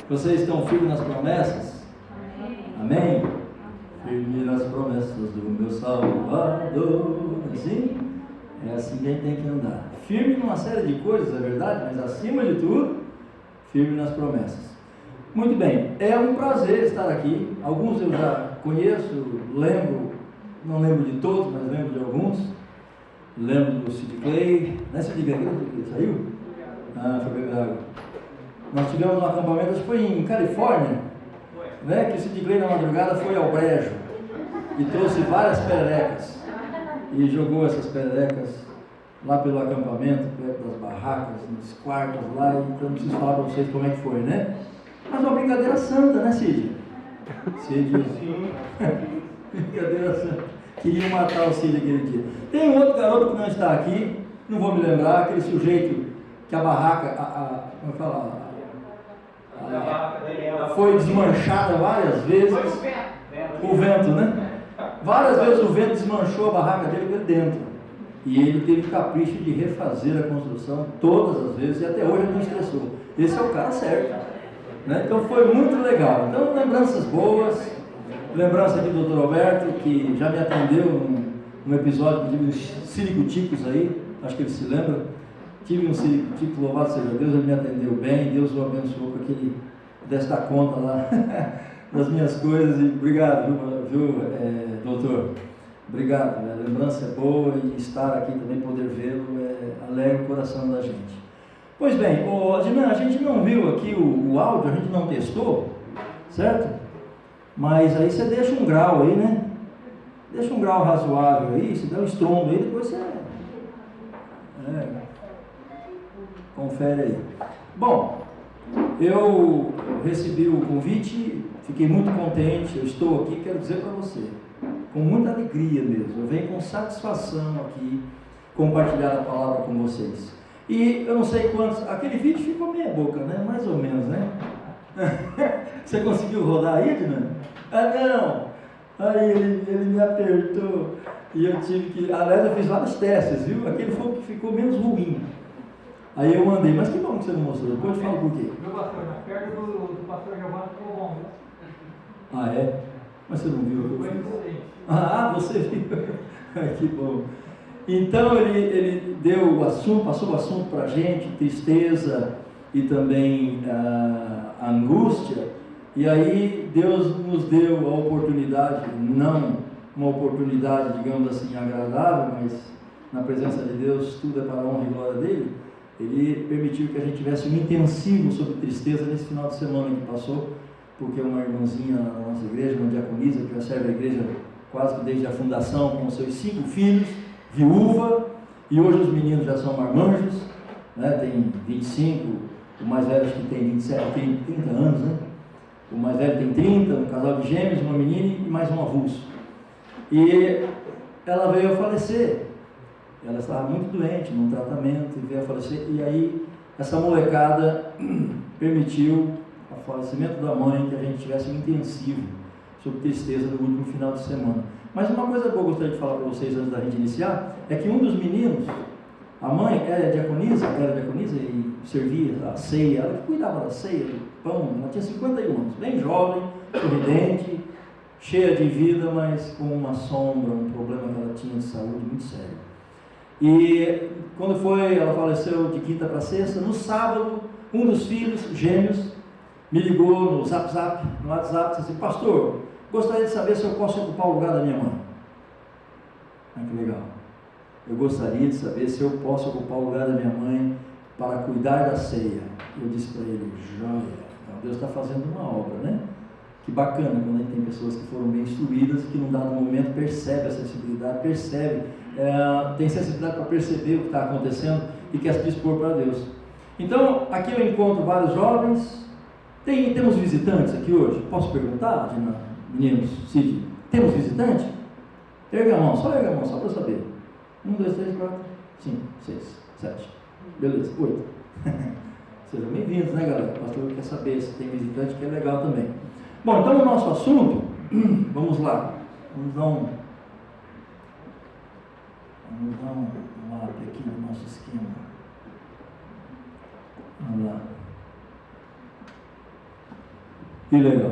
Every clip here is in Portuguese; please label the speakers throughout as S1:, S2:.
S1: Vocês estão firmes nas promessas? Amém? Firme nas promessas do meu Salvador. Assim? É assim que a gente tem que andar. Firme numa série de coisas, é verdade, mas acima de tudo, firme nas promessas. Muito bem, é um prazer estar aqui. Alguns eu já conheço, lembro, não lembro de todos, mas lembro de alguns. Lembro do Sid Clay. Não é Sid Clay que saiu? Ah, foi beber água. Nós tivemos um acampamento, acho que foi em Califórnia, né, que o Sid Clay na madrugada foi ao brejo e trouxe várias pererecas e jogou essas pererecas lá pelo acampamento, perto das barracas, nos quartos lá, então não preciso falar para vocês como é que foi, né? Mas uma brincadeira santa, né, Cid? Cid, brincadeira santa. Queriam matar o Cid aquele dia. Tem um outro garoto que não está aqui, não vou me lembrar, aquele sujeito que a barraca, como é que fala? Foi desmanchada várias vezes. O vento, né? Várias vezes o vento desmanchou a barraca dele por dentro. E ele teve capricho de refazer a construção todas as vezes e até hoje ele não estressou. Esse é o cara certo, né? Então foi muito legal. Então, lembranças boas. Lembrança aqui do Dr. Alberto, que já me atendeu num episódio de uns siricuticos aí, acho que ele se lembra. Tive um siricutico, louvado seja Deus, ele me atendeu bem, Deus o abençoou para que ele pudesse dar conta lá das minhas coisas. E obrigado, viu doutor? Obrigado, a lembrança é boa e estar aqui também, poder vê-lo, alegra o coração da gente. Pois bem, Adnan, a gente não viu aqui o áudio, a gente não testou, certo? Mas aí você deixa um grau aí, né? Deixa um grau razoável aí, se der um estrondo aí, depois você confere aí. Bom, eu recebi o convite, fiquei muito contente, eu estou aqui, quero dizer para você, com muita alegria mesmo, eu venho com satisfação aqui compartilhar a palavra com vocês. E eu não sei quantos, aquele vídeo ficou meia boca, né? Mais ou menos, né? Você conseguiu rodar aí, Adnan? Ah, não! Aí ele me apertou e eu tive que, aliás eu fiz vários testes, viu? Aquele foi o que ficou menos ruim. Aí eu mandei, mas que bom que você não mostrou, depois eu te falo por quê.
S2: Meu pastor, na perna do pastor Giovanni ficou bom, viu?
S1: Ah, é? Mas você não viu o que eu fiz? Ah, você viu? Que bom. Então ele deu o assunto, passou o assunto para a gente, tristeza e também a angústia. E aí Deus nos deu a oportunidade, não uma oportunidade, digamos assim, agradável, mas na presença de Deus tudo é para a honra e glória dele. Ele permitiu que a gente tivesse um intensivo sobre tristeza nesse final de semana que passou, porque uma irmãzinha na nossa igreja, uma diaconisa, que já serve a igreja quase que desde a fundação, com seus 5 filhos, viúva, e hoje os meninos já são marmanjos, né? Tem 25, o mais velho acho que tem 27, tem 30 anos, né? O mais velho tem 30, um casal de gêmeos, uma menina e mais um avulso. E ela veio a falecer. Ela estava muito doente, num tratamento, e veio a falecer. E aí, essa molecada permitiu o falecimento da mãe, que a gente tivesse um intensivo sobre tristeza no último final de semana. Mas uma coisa que eu gostaria de falar para vocês antes da gente iniciar, é que um dos meninos, a mãe era diaconisa e servia a ceia, ela que cuidava da ceia, do pão, ela tinha 51 anos, bem jovem, sorridente, cheia de vida, mas com uma sombra, um problema que ela tinha de saúde muito sério. E quando ela faleceu de quinta para sexta, no sábado, um dos filhos, gêmeos, me ligou no WhatsApp, e disse assim: pastor, gostaria de saber se eu posso ocupar o lugar da minha mãe. Ah, que legal. Eu gostaria de saber se eu posso ocupar o lugar da minha mãe para cuidar da ceia. Eu disse para ele: joia, então Deus está fazendo uma obra, né? Que bacana quando a gente tem pessoas que foram bem instruídas, que num dado momento percebe a sensibilidade, tem sensibilidade para perceber o que está acontecendo e quer se dispor para Deus. Então, aqui eu encontro vários jovens. Temos visitantes aqui hoje? Posso perguntar, meninos? Cid, temos visitante? Erga a mão, só para eu saber. 1, 2, 3, 4, 5, 6, 7. Beleza, 8. Sejam bem-vindos, né, galera? O pastor quer saber se tem visitante, que é legal também. Bom, então o nosso assunto, vamos lá. Vamos dar Que legal.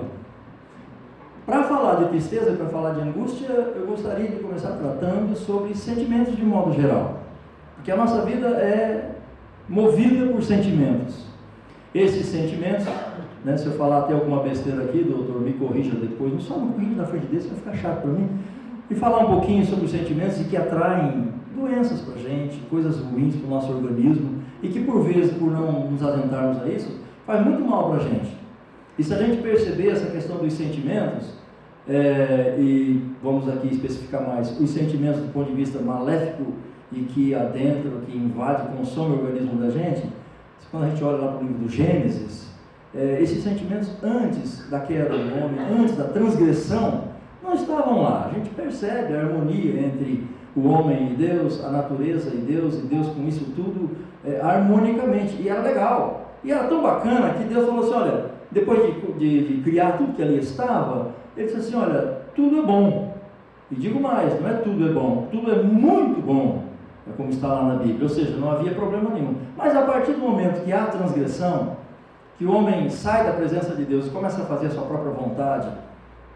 S1: Para falar de tristeza e para falar de angústia, eu gostaria de começar tratando sobre sentimentos de modo geral. Porque a nossa vida é movida por sentimentos. Esses sentimentos, né, se eu falar até alguma besteira aqui, doutor, me corrija depois, não só me corrija na frente desse, vai ficar chato para mim. E falar um pouquinho sobre os sentimentos e que atraem doenças para a gente, coisas ruins para o nosso organismo, e que por vezes, por não nos atentarmos a isso, faz muito mal para a gente. E se a gente perceber essa questão dos sentimentos, e vamos aqui especificar mais, os sentimentos do ponto de vista maléfico e que adentram, que invade, consome o organismo da gente, quando a gente olha lá para o livro do Gênesis, esses sentimentos antes da queda do homem, antes da transgressão, não estavam lá. A gente percebe a harmonia entre o homem e Deus, a natureza e Deus com isso tudo harmonicamente, e era legal, e era tão bacana que Deus falou assim, olha, depois de criar tudo que ali estava, ele disse assim, olha, tudo é bom, e digo mais, não é tudo é bom, tudo é muito bom, é como está lá na Bíblia, ou seja, não havia problema nenhum, mas a partir do momento que há transgressão, que o homem sai da presença de Deus e começa a fazer a sua própria vontade,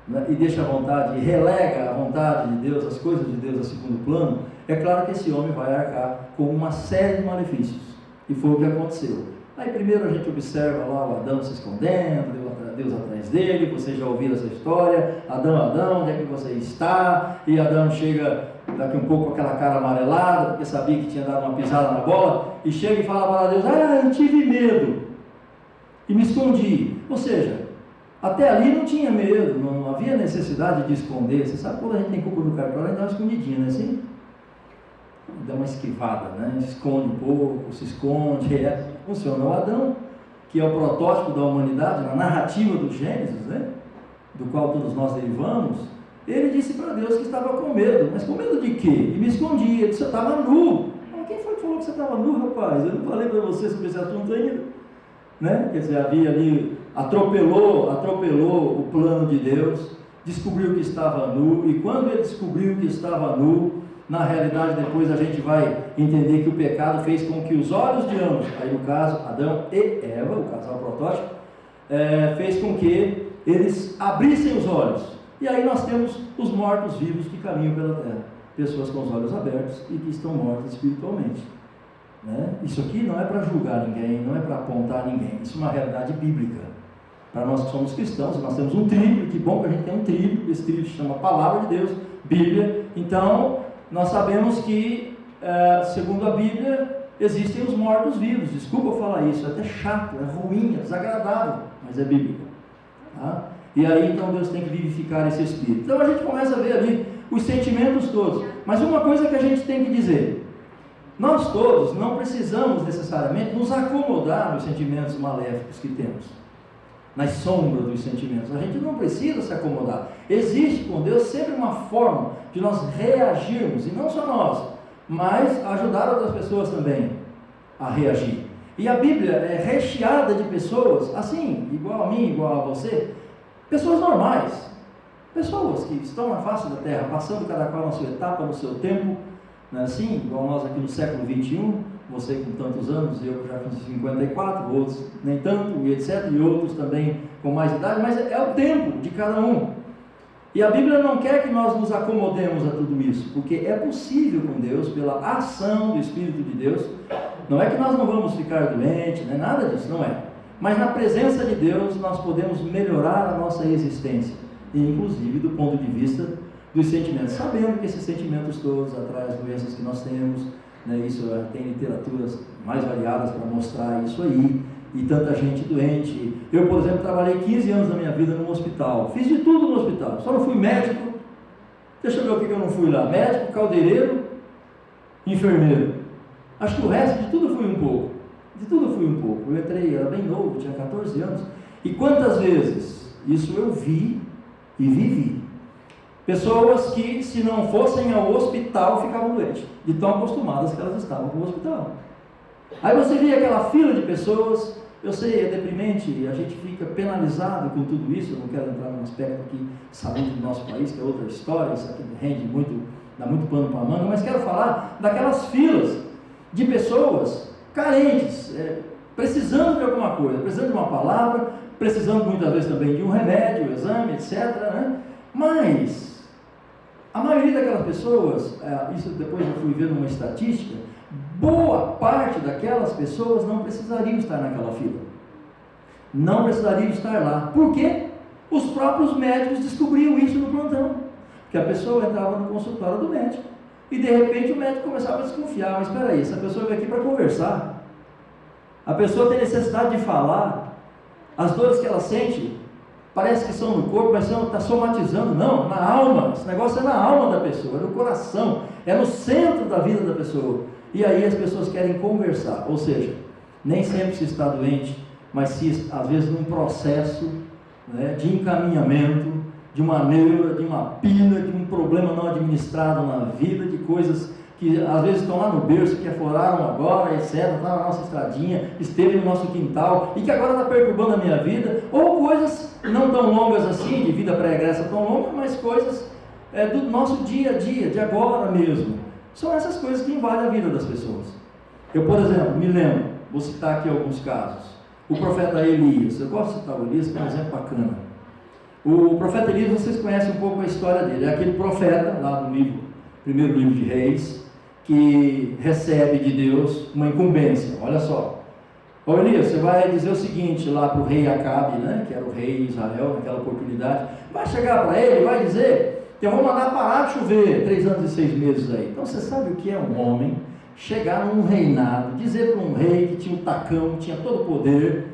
S1: né, e deixa a vontade, e relega a vontade de Deus, as coisas de Deus a segundo plano, é claro que esse homem vai arcar com uma série de malefícios, e foi o que aconteceu. Aí primeiro a gente observa lá o Adão se escondendo, Deus atrás dele, vocês já ouviram essa história, Adão, onde é que você está? E Adão chega daqui um pouco com aquela cara amarelada, porque sabia que tinha dado uma pisada na bola, e chega e fala para Deus, eu tive medo, e me escondi. Ou seja, até ali não tinha medo, não havia necessidade de esconder. Você sabe quando a gente tem culpa no cartório, a gente dá uma escondidinha, não é assim? Dá uma esquivada, né? Esconde um pouco, se esconde, funciona. O Adão, que é o protótipo da humanidade, na narrativa do Gênesis, né? Do qual todos nós derivamos, ele disse para Deus que estava com medo. Mas com medo de quê? E me escondi. Ele disse, eu estava nu. Mas quem foi que falou que você estava nu, rapaz? Eu não falei para você sobre esse assunto ainda. Né? Quer dizer, havia ali, atropelou o plano de Deus, descobriu que estava nu, e quando ele descobriu que estava nu, na realidade depois a gente vai entender que o pecado fez com que os olhos de ambos, aí no caso Adão e Eva, o casal protótipo, fez com que eles abrissem os olhos, e aí nós temos os mortos-vivos que caminham pela terra, pessoas com os olhos abertos e que estão mortas espiritualmente. Né? Isso aqui não é para julgar ninguém, não é para apontar ninguém, isso é uma realidade bíblica. Para nós que somos cristãos, nós temos um trilho, que bom que a gente tem um trilho, esse trilho se chama Palavra de Deus, Bíblia. Então, nós sabemos que, segundo a Bíblia, existem os mortos-vivos. Desculpa eu falar isso, é até chato, é ruim, é desagradável, mas é bíblico. Tá? E aí, então, Deus tem que vivificar esse espírito. Então, a gente começa a ver ali os sentimentos todos. Mas uma coisa que a gente tem que dizer, nós todos não precisamos necessariamente nos acomodar nos sentimentos maléficos que temos, nas sombras dos sentimentos. A gente não precisa se acomodar. Existe com Deus sempre uma forma de nós reagirmos, e não só nós, mas ajudar outras pessoas também a reagir. E a Bíblia é recheada de pessoas, assim, igual a mim, igual a você, pessoas normais, pessoas que estão na face da terra, passando cada qual na sua etapa, no seu tempo, não é assim? Igual nós aqui no século XXI, você com tantos anos, eu já com 54, outros nem tanto, e etc, e outros também com mais idade, mas é o tempo de cada um. E a Bíblia não quer que nós nos acomodemos a tudo isso, porque é possível com Deus, pela ação do Espírito de Deus, não é que nós não vamos ficar doentes, não é nada disso, não é. Mas na presença de Deus nós podemos melhorar a nossa existência, inclusive do ponto de vista dos sentimentos, sabendo que esses sentimentos todos atraem as doenças que nós temos, né? Isso tem literaturas mais variadas para mostrar isso aí, e tanta gente doente. Eu, por exemplo, trabalhei 15 anos da minha vida num hospital, fiz de tudo no hospital, só não fui médico. Deixa eu ver o que eu não fui lá: médico, caldeireiro, enfermeiro. Acho que o resto de tudo fui um pouco, eu entrei, era bem novo, tinha 14 anos, e quantas vezes isso eu vi e vivi. Pessoas que, se não fossem ao hospital, ficavam doentes, de tão acostumadas que elas estavam com o hospital. Aí você vê aquela fila de pessoas, eu sei, é deprimente, a gente fica penalizado com tudo isso. Eu não quero entrar num aspecto aqui de saúde do nosso país, que é outra história, isso aqui rende muito, dá muito pano para a manga, mas quero falar daquelas filas de pessoas carentes, precisando de alguma coisa, precisando de uma palavra, precisando muitas vezes também de um remédio, exame, etc. Né? Mas a maioria daquelas pessoas, isso depois eu fui ver numa estatística, boa parte daquelas pessoas não precisariam estar naquela fila. Não precisariam estar lá. Por quê? Os próprios médicos descobriam isso no plantão. Que a pessoa entrava no consultório do médico e de repente o médico começava a desconfiar. Mas espera aí, essa pessoa veio aqui para conversar. A pessoa tem necessidade de falar. As dores que ela sente parece que são no corpo, mas está somatizando. Não, na alma. Esse negócio é na alma da pessoa, é no coração, é no centro da vida da pessoa. E aí as pessoas querem conversar. Ou seja, nem sempre se está doente, mas se às vezes num processo, né, de encaminhamento, de uma neura, de uma pina, de um problema não administrado na vida, de coisas que às vezes estão lá no berço, que afloraram agora, etc., está na nossa estradinha, esteve no nosso quintal, e que agora está perturbando a minha vida, ou coisas não tão longas assim, de vida pregressa tão longa, mas coisas do nosso dia a dia, de agora mesmo. São essas coisas que invadem a vida das pessoas. Eu, por exemplo, me lembro, vou citar aqui alguns casos. O profeta Elias, eu gosto de citar o Elias, que é um exemplo bacana. O profeta Elias, vocês conhecem um pouco a história dele, é aquele profeta lá do primeiro livro de Reis, que recebe de Deus uma incumbência. Olha só, ô Elias, você vai dizer o seguinte lá para o rei Acabe, né, que era o rei de Israel naquela oportunidade, vai chegar para ele, vai dizer que eu vou mandar parar de chover 3 anos e 6 meses aí. Então você sabe o que é um homem chegar num reinado, dizer para um rei que tinha um tacão, tinha todo o poder,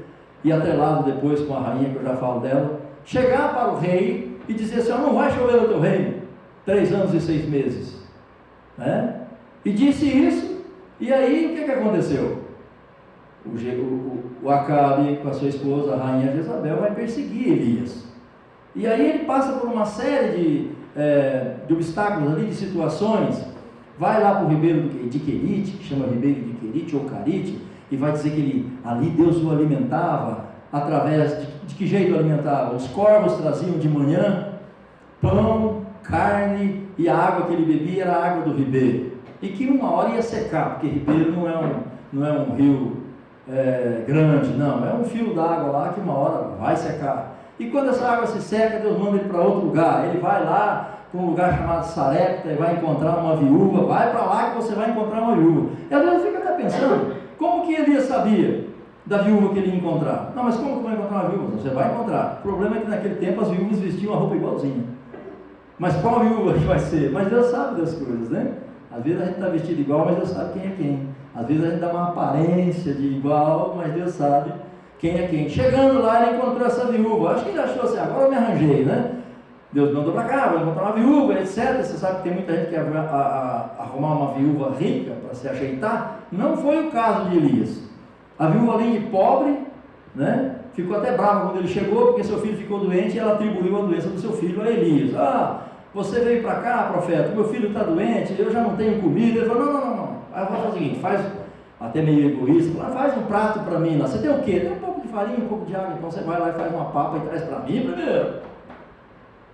S1: e atrelado depois com a rainha que eu já falo dela, chegar para o rei e dizer assim, não vai chover no teu reino 3 anos e 6 meses, né? E disse isso, e aí o que aconteceu? O Acabe com a sua esposa, a rainha Jezabel, vai perseguir Elias, e aí ele passa por uma série de obstáculos ali, de situações. Vai lá para o ribeiro de Querite, que chama ribeiro de Querite ou Carite, e vai dizer que ali Deus o alimentava, através de que jeito o alimentava? Os corvos traziam de manhã pão, carne, e a água que ele bebia era a água do ribeiro, e que uma hora ia secar, porque ribeiro não é um rio grande, não, é um fio d'água lá que uma hora vai secar, e quando essa água se seca, Deus manda ele para outro lugar, ele vai lá para um lugar chamado Sarepta e vai encontrar uma viúva, vai para lá que você vai encontrar uma viúva. E às vezes fica até pensando, como que Elias sabia da viúva que ele ia encontrar? Não, mas como que vai encontrar uma viúva? Você vai encontrar. O problema é que naquele tempo as viúvas vestiam a roupa igualzinha. Mas qual viúva que vai ser? Mas Deus sabe das coisas, né? Às vezes a gente está vestido igual, mas Deus sabe quem é quem. Às vezes a gente dá uma aparência de igual, mas Deus sabe quem é quem. Chegando lá, ele encontrou essa viúva. Acho que ele achou assim, agora eu me arranjei, né? Deus mandou para cá, vai encontrar uma viúva, etc. Você sabe que tem muita gente que quer arrumar uma viúva rica para se ajeitar. Não foi o caso de Elias. A viúva, além de pobre, né, ficou até brava quando ele chegou, porque seu filho ficou doente e ela atribuiu a doença do seu filho a Elias. Você veio para cá, profeta, meu filho está doente, eu já não tenho comida. Ele falou, não. Aí eu vou fazer o seguinte, até meio egoísta, faz um prato para mim lá. Você tem o quê? Tem um pouco de farinha, um pouco de água, então você vai lá e faz uma papa e traz para mim primeiro.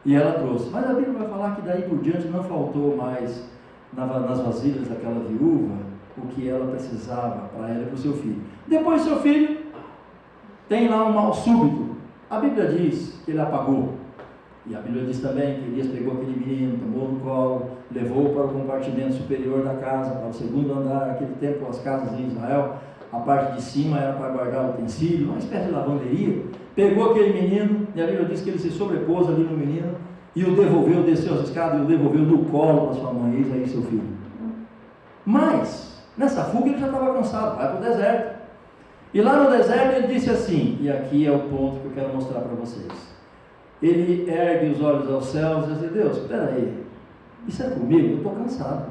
S1: E ela trouxe. Mas a Bíblia vai falar que daí por diante não faltou mais nas vasilhas daquela viúva o que ela precisava para ela e para o seu filho. Depois seu filho tem lá um mal súbito. A Bíblia diz que ele apagou. E a Bíblia diz também que Elias pegou aquele menino, tomou no colo, levou para o compartimento superior da casa, para o segundo andar. Naquele tempo as casas em Israel, a parte de cima era para guardar utensílio, uma espécie de lavanderia. Pegou aquele menino, e a Bíblia diz que ele se sobrepôs ali no menino, e o devolveu, desceu as escadas, e o devolveu no colo para sua mãe, eis aí seu filho. Mas, nessa fuga ele já estava cansado, vai para o deserto. E lá no deserto ele disse assim, e aqui é o ponto que eu quero mostrar para vocês. Ele ergue os olhos aos céus e diz, Deus, espera aí, isso é comigo? Eu estou cansado.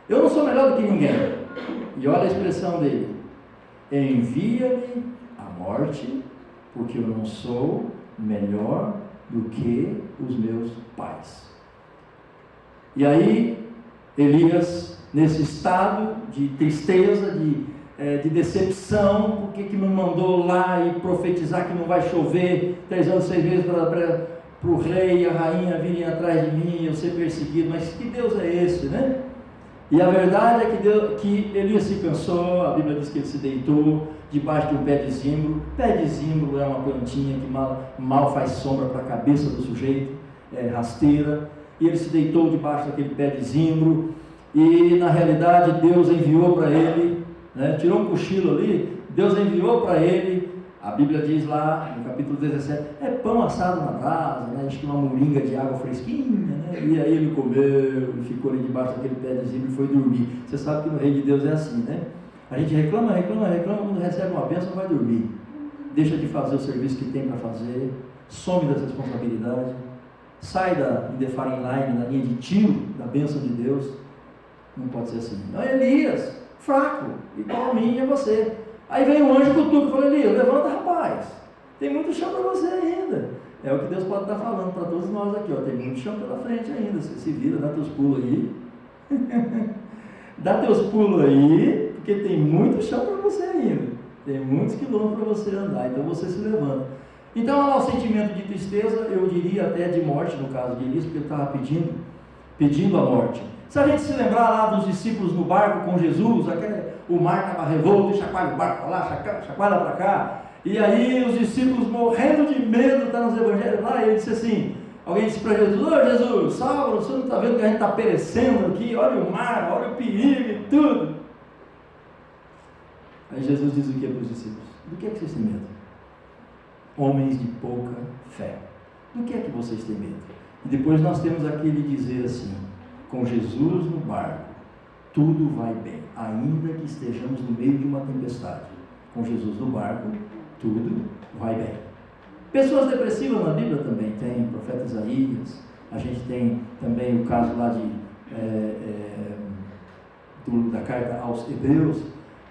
S1: Eu não sou melhor do que ninguém. E olha a expressão dele, envia-me à morte, porque eu não sou melhor do que os meus pais. E aí, Elias, nesse estado de tristeza, de decepção, por que me mandou lá e profetizar que não vai chover 3 anos, 6 meses para o rei e a rainha virem atrás de mim, eu ser perseguido, mas que Deus é esse, né? E a verdade é que Elias se cansou, a Bíblia diz que ele se deitou debaixo de um pé de zimbro. Pé de zimbro é uma plantinha que mal faz sombra para a cabeça do sujeito, é rasteira. E ele se deitou debaixo daquele pé de zimbro, e na realidade Deus enviou para ele, né, tirou um cochilo ali, Deus enviou para ele, a Bíblia diz lá no capítulo 17, é pão assado na brasa, né, acho que uma moringa de água fresquinha, né, e aí ele comeu e ficou ali debaixo daquele pé de zimbro e foi dormir. Você sabe que no reino de Deus é assim, né? A gente reclama, quando recebe uma bênção vai dormir, deixa de fazer o serviço que tem para fazer, some das responsabilidades, sai da Indefaring Line, na linha de tiro da bênção de Deus. Não pode ser assim. Não, Elias, fraco, igual a mim e a você. Aí vem um anjo cutuca e fala: Elias, levanta, rapaz, tem muito chão para você ainda. É o que Deus pode estar falando para todos nós aqui, ó. Tem muito chão pela frente ainda. Você se vira, dá teus pulos aí. Dá teus pulos aí, porque tem muito chão para você ainda. Tem muitos quilômetros para você andar, então você se levanta. Então, olha lá o sentimento de tristeza, eu diria até de morte, no caso de Elias, porque ele estava pedindo a morte. Se a gente se lembrar lá dos discípulos no barco com Jesus, o mar estava revolto, e chacoalha o barco para lá, chacoalha para cá, e aí os discípulos morrendo de medo, está nos evangelhos lá, e ele disse assim, alguém disse para Jesus: ô Jesus, salva, você não está vendo que a gente está perecendo aqui, olha o mar, olha o perigo e tudo. Aí Jesus diz o que para os discípulos? Do que é que vocês têm medo? Homens de pouca fé. Do que é que vocês têm medo? E depois nós temos aquele dizer assim: com Jesus no barco, tudo vai bem, ainda que estejamos no meio de uma tempestade. Com Jesus no barco, tudo vai bem. Pessoas depressivas na Bíblia também tem, o profeta Isaías, a gente tem também o caso lá da carta aos Hebreus,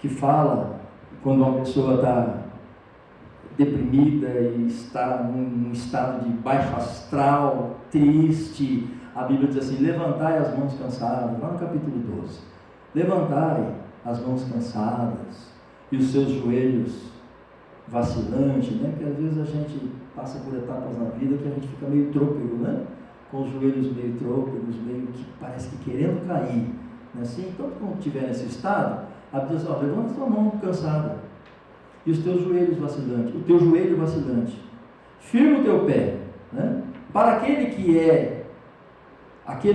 S1: que fala quando uma pessoa está deprimida e está num estado de baixo astral, triste, a Bíblia diz assim: levantai as mãos cansadas, lá no capítulo 12, levantai as mãos cansadas e os seus joelhos vacilantes, né? Porque às vezes a gente passa por etapas na vida que a gente fica meio trôpego, né? Com os joelhos meio trôpegos, meio que parece que querendo cair, não é assim? Então, quando estiver nesse estado, a Bíblia diz: ó, levanta a sua mão cansada e os teus joelhos vacilantes, o teu joelho vacilante, firma o teu pé, né? Para aquele que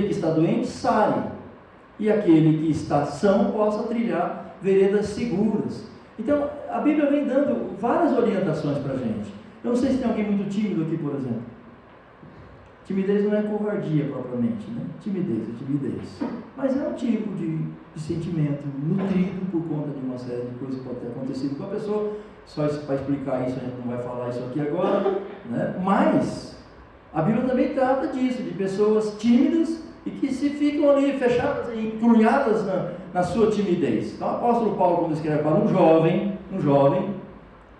S1: está doente, sare, e aquele que está são possa trilhar veredas seguras. Então, a Bíblia vem dando várias orientações para a gente. Eu não sei se tem alguém muito tímido aqui, por exemplo. Timidez não é covardia propriamente, né? Timidez é timidez. Mas é um tipo de sentimento nutrido por conta de uma série de coisas que pode ter acontecido com a pessoa. Só para explicar isso, a gente não vai falar isso aqui agora, né? Mas a Bíblia também trata disso, de pessoas tímidas e que se ficam ali fechadas e encrunhadas na sua timidez. Então, o apóstolo Paulo, quando escreve para um jovem,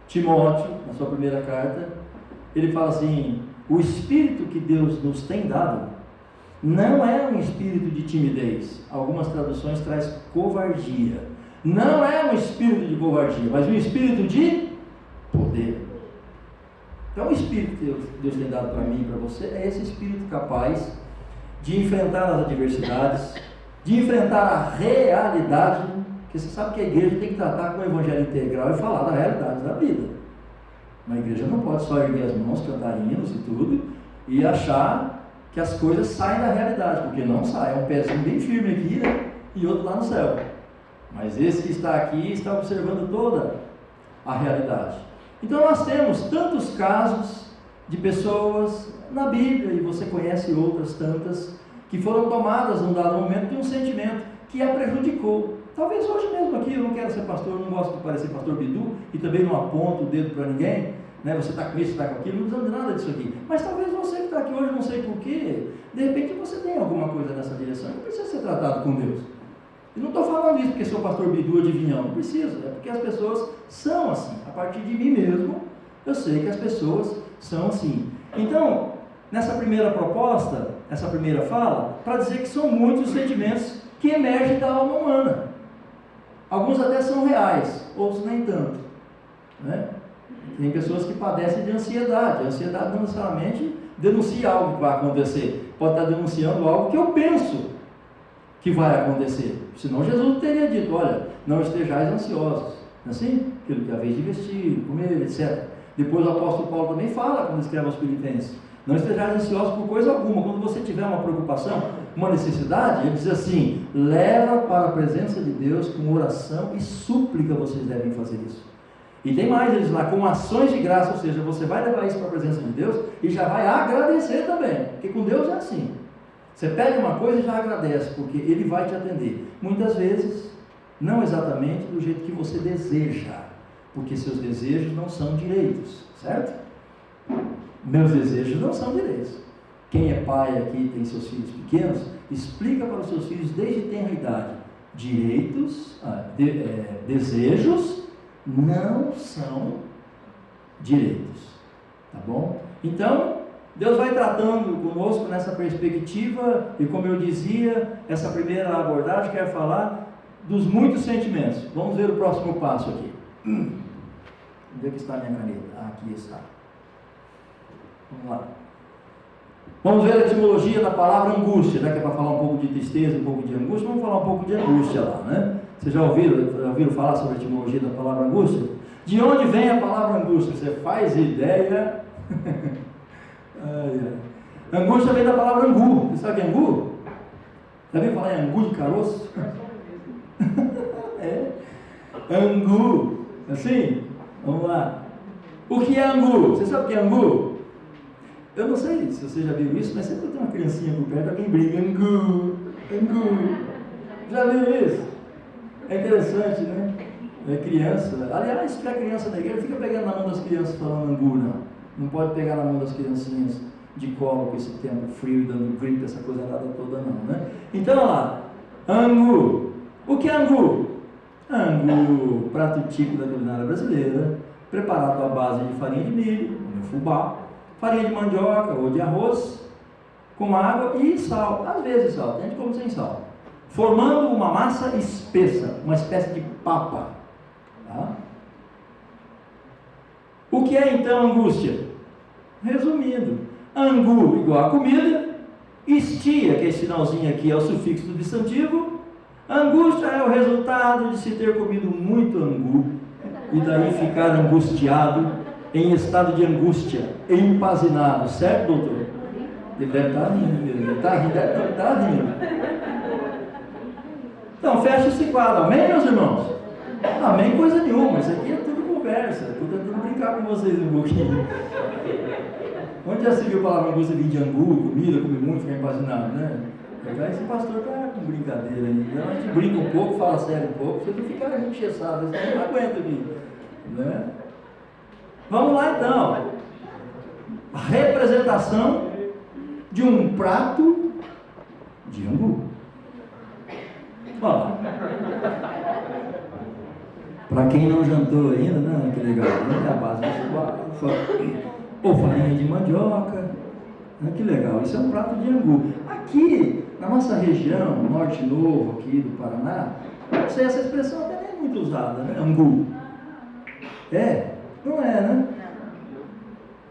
S1: Timóteo, na sua primeira carta, ele fala assim: o espírito que Deus nos tem dado não é um espírito de timidez. Algumas traduções traz covardia. Não é um espírito de covardia, mas um espírito de poder. Então, o espírito que Deus tem dado para mim e para você é esse espírito capaz de enfrentar as adversidades, de enfrentar a realidade, porque você sabe que a igreja tem que tratar com o evangelho integral e falar da realidade da vida. Uma igreja não pode só erguer as mãos, cantar hinos e tudo, e achar que as coisas saem da realidade, porque não sai, é um pezinho bem firme aqui, né? E outro lá no céu. Mas esse que está aqui está observando toda a realidade. Então nós temos tantos casos de pessoas na Bíblia, e você conhece outras tantas, que foram tomadas num dado momento de um sentimento que a prejudicou. Talvez hoje mesmo aqui, eu não quero ser pastor, eu não gosto de parecer pastor Bidu, e também não aponto o dedo para ninguém, né? Você está com isso, está com aquilo, não precisa de nada disso aqui. Mas talvez você que está aqui hoje, não sei porquê, de repente você tem alguma coisa nessa direção, que precisa ser tratado com Deus. E não estou falando isso porque sou pastor Bidu adivinhão, não precisa, é porque as pessoas são assim. A partir de mim mesmo, eu sei que as pessoas são assim. Então, nessa primeira proposta, essa primeira fala, para dizer que são muitos os sentimentos que emergem da alma humana. Alguns até são reais, outros nem tanto, né? Tem pessoas que padecem de ansiedade. A ansiedade não necessariamente denuncia algo que vai acontecer, pode estar denunciando algo que eu penso que vai acontecer. Senão Jesus teria dito, olha, não estejais ansiosos, não é assim? Aquilo que a vez de vestir, comer, etc. Depois o apóstolo Paulo também fala, quando escreve aos Filipenses, não estejais ansiosos por coisa alguma. Quando você tiver uma preocupação, uma necessidade, ele diz assim, leva para a presença de Deus com oração e súplica, vocês devem fazer isso. E tem mais, eles lá, com ações de graça, ou seja, você vai levar isso para a presença de Deus e já vai agradecer também, porque com Deus é assim. Você pede uma coisa e já agradece, porque Ele vai te atender. Muitas vezes, não exatamente do jeito que você deseja, porque seus desejos não são direitos, certo? Meus desejos não são direitos. Quem é pai aqui tem seus filhos pequenos, explica para os seus filhos desde tenra idade, direitos, desejos não são direitos, tá bom? Então, Deus vai tratando conosco nessa perspectiva, e como eu dizia, essa primeira abordagem quer falar dos muitos sentimentos. Vamos ver o próximo passo aqui. Onde é que está a minha caneta? Aqui está. Vamos lá. Vamos ver a etimologia da palavra angústia, já que é para falar um pouco de tristeza, um pouco de angústia, vamos falar um pouco de angústia lá, né? Vocês já ouviram falar sobre a etimologia da palavra angústia? De onde vem a palavra angústia? Você faz ideia? Angústia vem da palavra angu. Você sabe o que é angu? Já ouviu falar em angu de caroço? É. Angu. Assim? Vamos lá. O que é angu? Você sabe o que é angu? Eu não sei se você já viu isso, mas sempre tem uma criancinha por perto, alguém brinca, angu, angu. Já viu isso? É interessante, né? É criança. Aliás, se tiver criança na igreja, fica pegando na mão das crianças falando angu, não. Não pode pegar na mão das criancinhas de colo com esse tempo frio e dando gripe, essa coisa nada toda não, né? Então, olha lá. Angu. O que é angu? Angu, prato típico da culinária brasileira, preparado à base de farinha de milho, fubá, farinha de mandioca ou de arroz, com água e sal, às vezes sal, tem gente que come sem sal, formando uma massa espessa, uma espécie de papa. Tá? O que é então angústia? Resumindo, angu igual a comida, estia, que é esse sinalzinho aqui é o sufixo do substantivo, angústia é o resultado de se ter comido muito angu e daí ficar angustiado, em estado de angústia, empazinado, certo, doutor? Ele deve estar rindo mesmo, ele está rindo. Então, fecha esse quadro, amém, meus irmãos? Amém, coisa nenhuma, isso aqui é tudo conversa, estou tentando brincar com vocês um pouquinho. Onde já se viu a palavra angústia vir de angu, comida, comer muito, ficar empazinado, né? Esse pastor está com brincadeira aí, então a gente brinca um pouco, fala sério um pouco, você não fica engessado, você não aguenta aqui, né? Vamos lá então, a representação de um prato de angu. Ó, para quem não jantou ainda, né, que legal, né? A base de ou farinha de mandioca, né, que legal, isso é um prato de angu. Aqui, na nossa região, Norte Novo, aqui do Paraná, essa expressão até nem é muito usada, né, angu. É? Não é, né?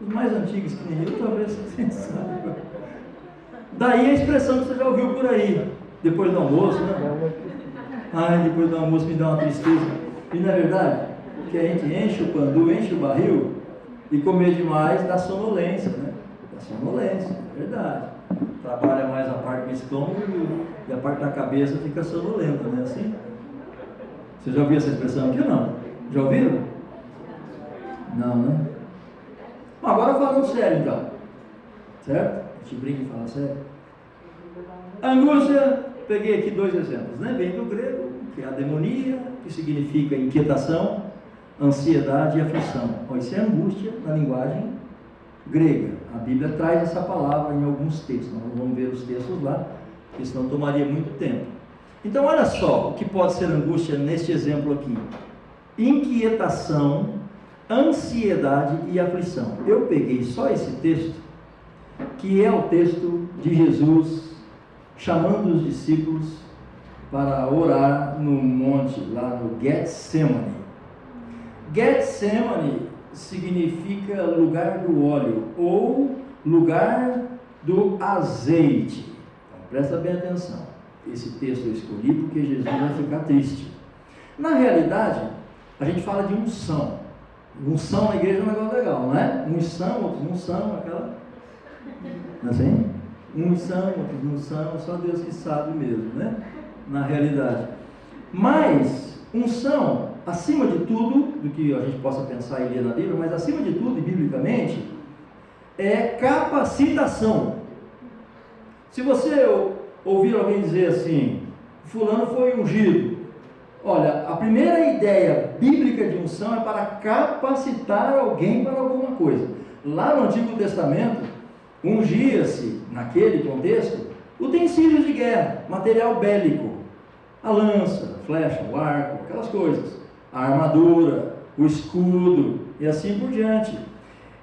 S1: Os mais antigos que nem eu, talvez você saiba. Daí a expressão que você já ouviu por aí, depois do almoço, né? Ai, depois do almoço me dá uma tristeza. E na verdade, que a gente enche o pandu, enche o barril, e comer demais dá sonolência, né? Dá sonolência, é verdade. Trabalha mais a parte do estômago e a parte da cabeça fica sonolenta, né? Assim? Você já ouviu essa expressão aqui ou não? Já ouviram? Não, né? Bom, agora falando sério então, certo? A gente brinca e fala sério. Angústia, peguei aqui dois exemplos, né? Vem do grego, que é a demonia, que significa inquietação, ansiedade e aflição. Então, isso é angústia na linguagem grega. A Bíblia traz essa palavra em alguns textos, nós vamos ver os textos lá, porque senão tomaria muito tempo. Então, olha só o que pode ser angústia neste exemplo aqui: inquietação, ansiedade e aflição. Eu peguei só esse texto, que é o texto de Jesus chamando os discípulos para orar no monte, lá no Getsemane. Getsemane significa lugar do óleo ou lugar do azeite. Então, presta bem atenção. esse texto eu escolhi porque Jesus vai ficar triste. Na realidade, a gente fala de unção. Unção na igreja é um negócio legal, não é? Unção, outros unção, aquela... Assim? Unção, outros unção, só Deus que sabe mesmo, né? Na realidade. Mas, unção, acima de tudo, do que a gente possa pensar e ler na Bíblia, mas acima de tudo, e biblicamente, é capacitação. Se você ouvir alguém dizer assim, fulano foi ungido, olha, a primeira ideia bíblica de unção é para capacitar alguém para alguma coisa. Lá no Antigo Testamento, ungia-se, naquele contexto, utensílios de guerra, material bélico, a lança, a flecha, o arco, aquelas coisas, a armadura, o escudo e assim por diante.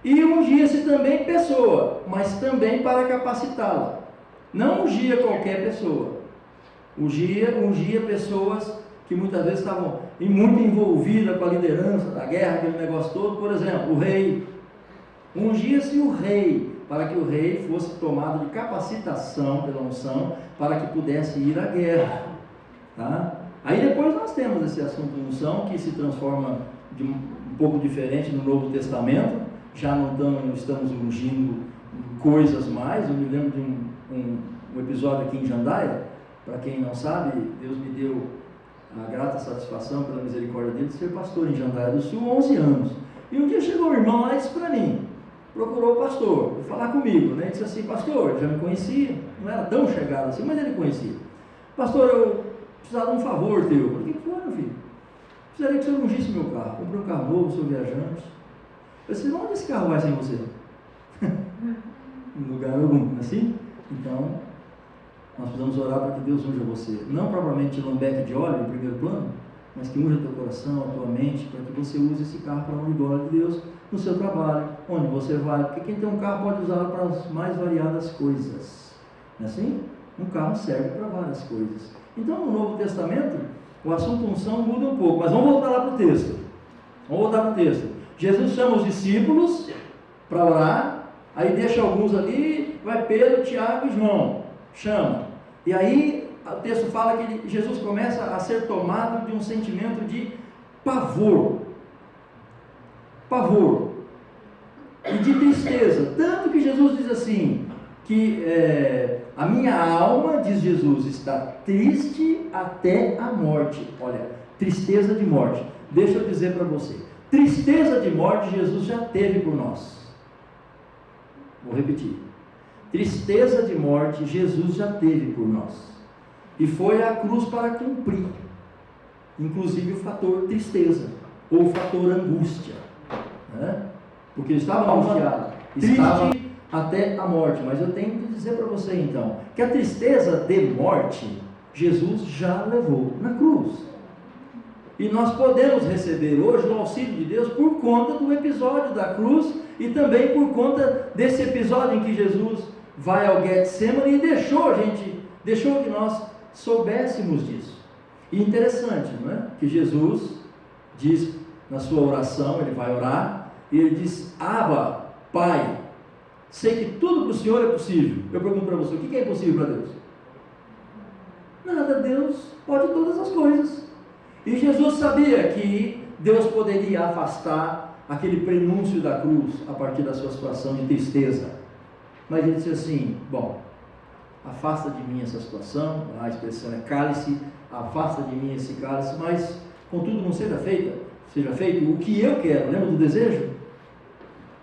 S1: E ungia-se também pessoa, mas também para capacitá-la. Não ungia qualquer pessoa, ungia pessoas que muitas vezes estavam muito envolvidas com a liderança da guerra, aquele negócio todo. Por exemplo, o rei, ungia-se o rei, para que o rei fosse tomado de capacitação pela unção, para que pudesse ir à guerra, tá? Aí depois nós temos esse assunto de unção, que se transforma de um pouco diferente no Novo Testamento. Já não estamos ungindo coisas mais. Eu me lembro de um episódio aqui em Jandaia. Para quem não sabe, Deus me deu a grata satisfação, pela misericórdia dele, de ser pastor em Jandaia do Sul, 11 anos. E um dia chegou um irmão lá e disse para mim, procurou o pastor, veio falar comigo, né? Ele disse assim, pastor, ele já me conhecia, não era tão chegado assim, mas ele conhecia. Pastor, eu precisava de um favor teu. Eu falei, o que foi, meu filho? Precisaria que o senhor ungisse meu carro. Comprei um carro novo, sou viajante. Eu disse, onde esse carro vai sem você? Em lugar algum, assim? Então, nós precisamos orar para que Deus unja você. Não propriamente lambeque de óleo, em primeiro plano, mas que unja teu coração, a tua mente, para que você use esse carro para a honra e glória de Deus no seu trabalho, onde você vai. Porque quem tem um carro pode usá-lo para as mais variadas coisas. Não é assim? Um carro serve para várias coisas. Então, no Novo Testamento, o assunto unção muda um pouco. Mas vamos voltar lá para o texto. Vamos voltar para o texto. Jesus chama os discípulos para orar, aí deixa alguns ali, vai Pedro, Tiago e João, chama. E aí o texto fala que Jesus começa a ser tomado de um sentimento de pavor e de tristeza, tanto que Jesus diz assim, que a minha alma, diz Jesus, está triste até a morte. Olha, tristeza de morte. Deixa eu dizer para você, tristeza de morte Jesus já teve por nós. Vou repetir. Tristeza de morte Jesus já teve por nós. E foi à cruz para cumprir, inclusive o fator tristeza, ou o fator angústia, né? Porque ele estava angustiado, estava até a morte. Mas eu tenho que dizer para você então, que a tristeza de morte, Jesus já levou na cruz. E nós podemos receber hoje o auxílio de Deus por conta do episódio da cruz e também por conta desse episódio em que Jesus vai ao Getsemane e deixou que nós soubéssemos disso. E interessante, não é? Que Jesus diz na sua oração, ele vai orar, e ele diz, Abba, Pai, sei que tudo para o Senhor é possível. Eu pergunto para você, o que é impossível para Deus? Nada, Deus pode todas as coisas. E Jesus sabia que Deus poderia afastar aquele prenúncio da cruz a partir da sua situação de tristeza. Mas ele disse assim, bom, afasta de mim essa situação, a expressão é cálice, afasta de mim esse cálice, mas contudo não seja feito o que eu quero. Lembra do desejo?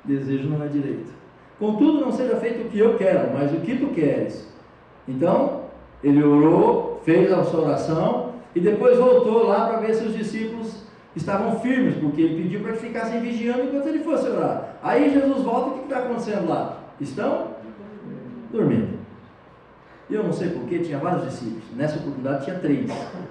S1: Desejo não é direito. Contudo não seja feito o que eu quero, mas o que tu queres. Então, ele orou, fez a sua oração, e depois voltou lá para ver se os discípulos estavam firmes, porque ele pediu para que ficassem vigiando enquanto ele fosse orar. Aí Jesus volta, o que está acontecendo lá? Estão dormindo. E eu não sei porquê, tinha vários discípulos, nessa oportunidade tinha 3.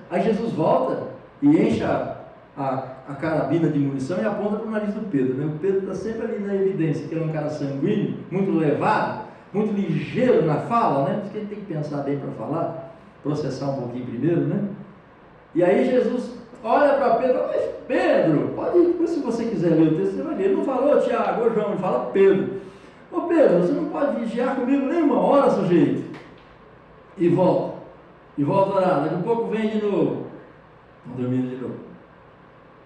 S1: Aí Jesus volta e enche a carabina de munição e aponta para o nariz do Pedro, né? O Pedro está sempre ali na evidência, que ele é um cara sanguíneo, muito levado, muito ligeiro na fala, né? Porque ele tem que pensar bem para falar, processar um pouquinho primeiro, né? E aí Jesus olha para Pedro e fala, mas Pedro, pode ir, depois se você quiser ler o texto, você vai ler. Ele não falou Tiago ou João, ele fala Pedro. Ô Pedro, você não pode vigiar comigo nem uma hora, sujeito. E volta. e volta a orar, daqui a pouco vem de novo, dormindo de novo,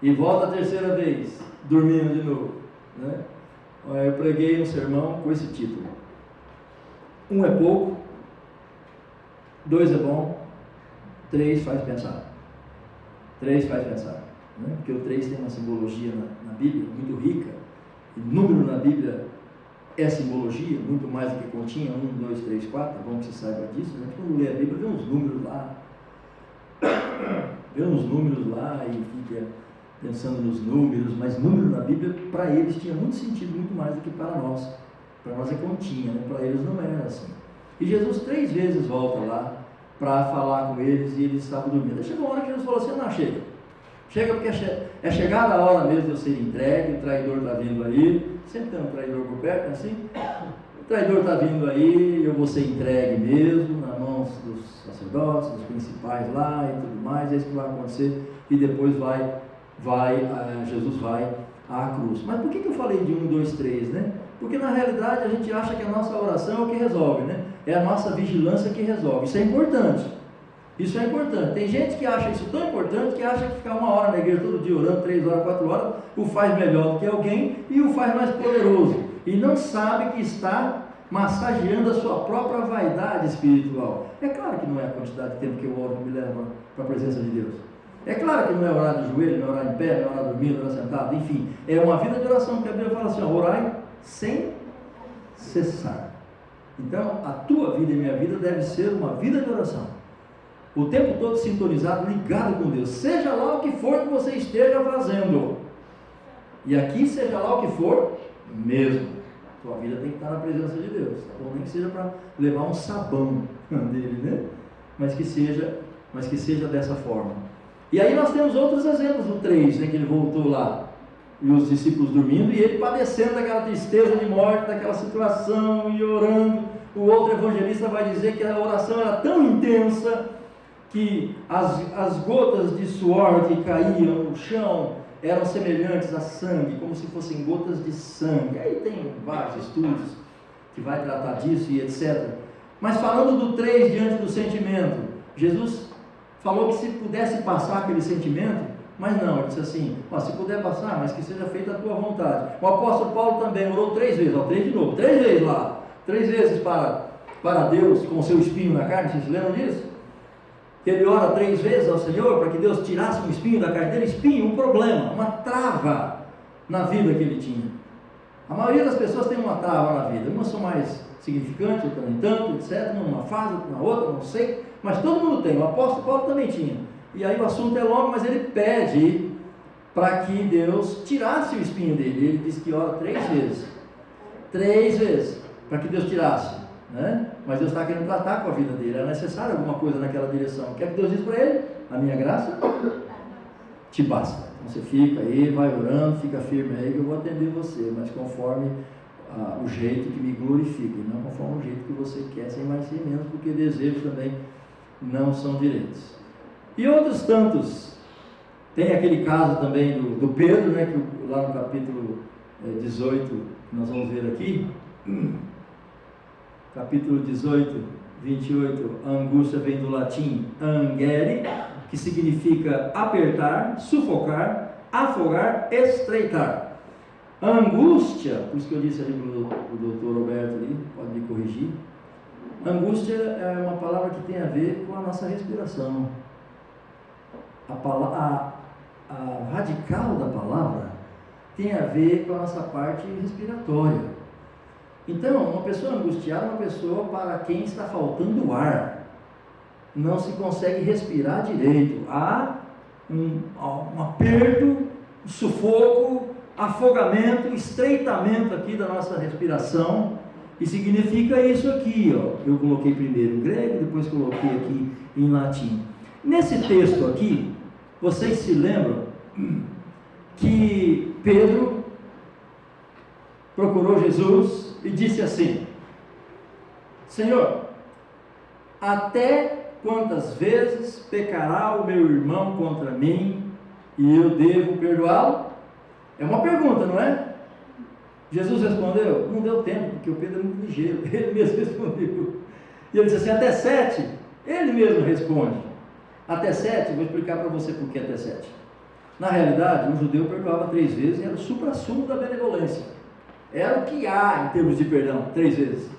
S1: e volta a terceira vez, dormindo de novo, né? Eu preguei um sermão com esse título: 1 é pouco, 2 é bom, 3 faz pensar. 3 faz pensar, né? Porque o 3 tem uma simbologia na Bíblia muito rica, e número na Bíblia é simbologia, muito mais do que continha, 1, 2, 3, 4, é bom que você saiba disso, né? Quando lê a Bíblia, vê uns números lá, e fica pensando nos números, mas número na Bíblia, para eles tinha muito sentido, muito mais do que para nós. Para nós é continha, né? Para eles não era assim. E Jesus 3 vezes volta lá para falar com eles, e eles estavam dormindo. Aí chegou uma hora que Jesus falou assim: não, chega porque é chegada a hora mesmo de eu ser entregue, o traidor está vindo aí, sempre tem um traidor por perto, assim, o traidor está vindo aí, eu vou ser entregue mesmo, nas mãos dos sacerdotes, dos principais lá e tudo mais, é isso que vai acontecer, e depois Jesus vai à cruz. Mas por que eu falei de 1, 2, 3, né? Porque na realidade a gente acha que a nossa oração é o que resolve, né? É a nossa vigilância que resolve. Isso é importante. Isso é importante. Tem gente que acha isso tão importante que acha que ficar 1 hora na igreja todo dia orando, 3 horas, 4 horas, o faz melhor do que alguém e o faz mais poderoso. E não sabe que está massageando a sua própria vaidade espiritual. É claro que não é a quantidade de tempo que eu oro que me leva para a presença de Deus. É claro que não é orar de joelho, não é orar em pé, não é orar dormindo, não é orar sentado, enfim. É uma vida de oração, que a Bíblia fala assim: orai sem cessar. Então, a tua vida e a minha vida deve ser uma vida de oração. O tempo todo sintonizado, ligado com Deus, seja lá o que for que você esteja fazendo. E aqui, seja lá o que for mesmo, tua vida tem que estar na presença de Deus, tá bom? Nem que seja para levar um sabão dele, né? Mas que seja dessa forma. E aí nós temos outros exemplos do 3, né? Que ele voltou lá, e os discípulos dormindo, e ele padecendo daquela tristeza de morte, daquela situação, e orando. O outro evangelista vai dizer que a oração era tão intensa que as gotas de suor que caíam no chão eram semelhantes a sangue, como se fossem gotas de sangue. Aí tem vários estudos que vai tratar disso e etc. Mas falando do 3 diante do sentimento, Jesus falou que se pudesse passar aquele sentimento, mas não, ele disse assim: se puder passar, mas que seja feita a tua vontade. O apóstolo Paulo também orou 3 vezes, 3 de novo, 3 vezes lá, 3 vezes para Deus com o seu espinho na carne. Vocês lembram disso? Que ele ora 3 vezes ao Senhor para que Deus tirasse um espinho da carne dele. Espinho, um problema, uma trava na vida que ele tinha. A maioria das pessoas tem uma trava na vida, umas são mais significantes, outras nem tanto, etc. Numa fase, na outra, não sei, mas todo mundo tem. O apóstolo Paulo também tinha. E aí o assunto é longo, mas ele pede para que Deus tirasse o espinho dele. Ele diz que ora 3 vezes. 3 vezes, para que Deus tirasse, né? Mas Deus está querendo tratar com a vida dele, é necessário alguma coisa naquela direção. O que é que Deus diz para ele? A minha graça te basta. Então você fica aí, vai orando, fica firme aí que eu vou atender você, mas conforme o jeito que me glorifica, e não conforme o jeito que você quer, sem mais sem menos, porque desejos também não são direitos. E outros tantos. Tem aquele caso também do Pedro, né, que lá no capítulo 18, que nós vamos ver aqui, capítulo 18, 28, a angústia vem do latim angere, que significa apertar, sufocar, afogar, estreitar. A angústia, por isso que eu disse ali para o doutor Roberto ali, pode me corrigir, angústia é uma palavra que tem a ver com a nossa respiração. A radical da palavra tem a ver com a nossa parte respiratória. Então, uma pessoa angustiada é uma pessoa para quem está faltando ar, não se consegue respirar direito, há um aperto, um sufoco, afogamento, estreitamento aqui da nossa respiração, e significa isso aqui, ó. Eu coloquei primeiro em grego, depois coloquei aqui em latim. Nesse texto aqui, vocês se lembram que Pedro procurou Jesus e disse assim: Senhor, até quantas vezes pecará o meu irmão contra mim e eu devo perdoá-lo? É uma pergunta, não é? Jesus respondeu, não deu tempo, porque o Pedro é muito ligeiro, ele mesmo respondeu. E ele disse assim: até 7. Ele mesmo responde. Até 7, vou explicar para você por que até 7. Na realidade, um judeu perdoava 3 vezes e era o supra-sumo da benevolência. Era o que há em termos de perdão, 3 vezes.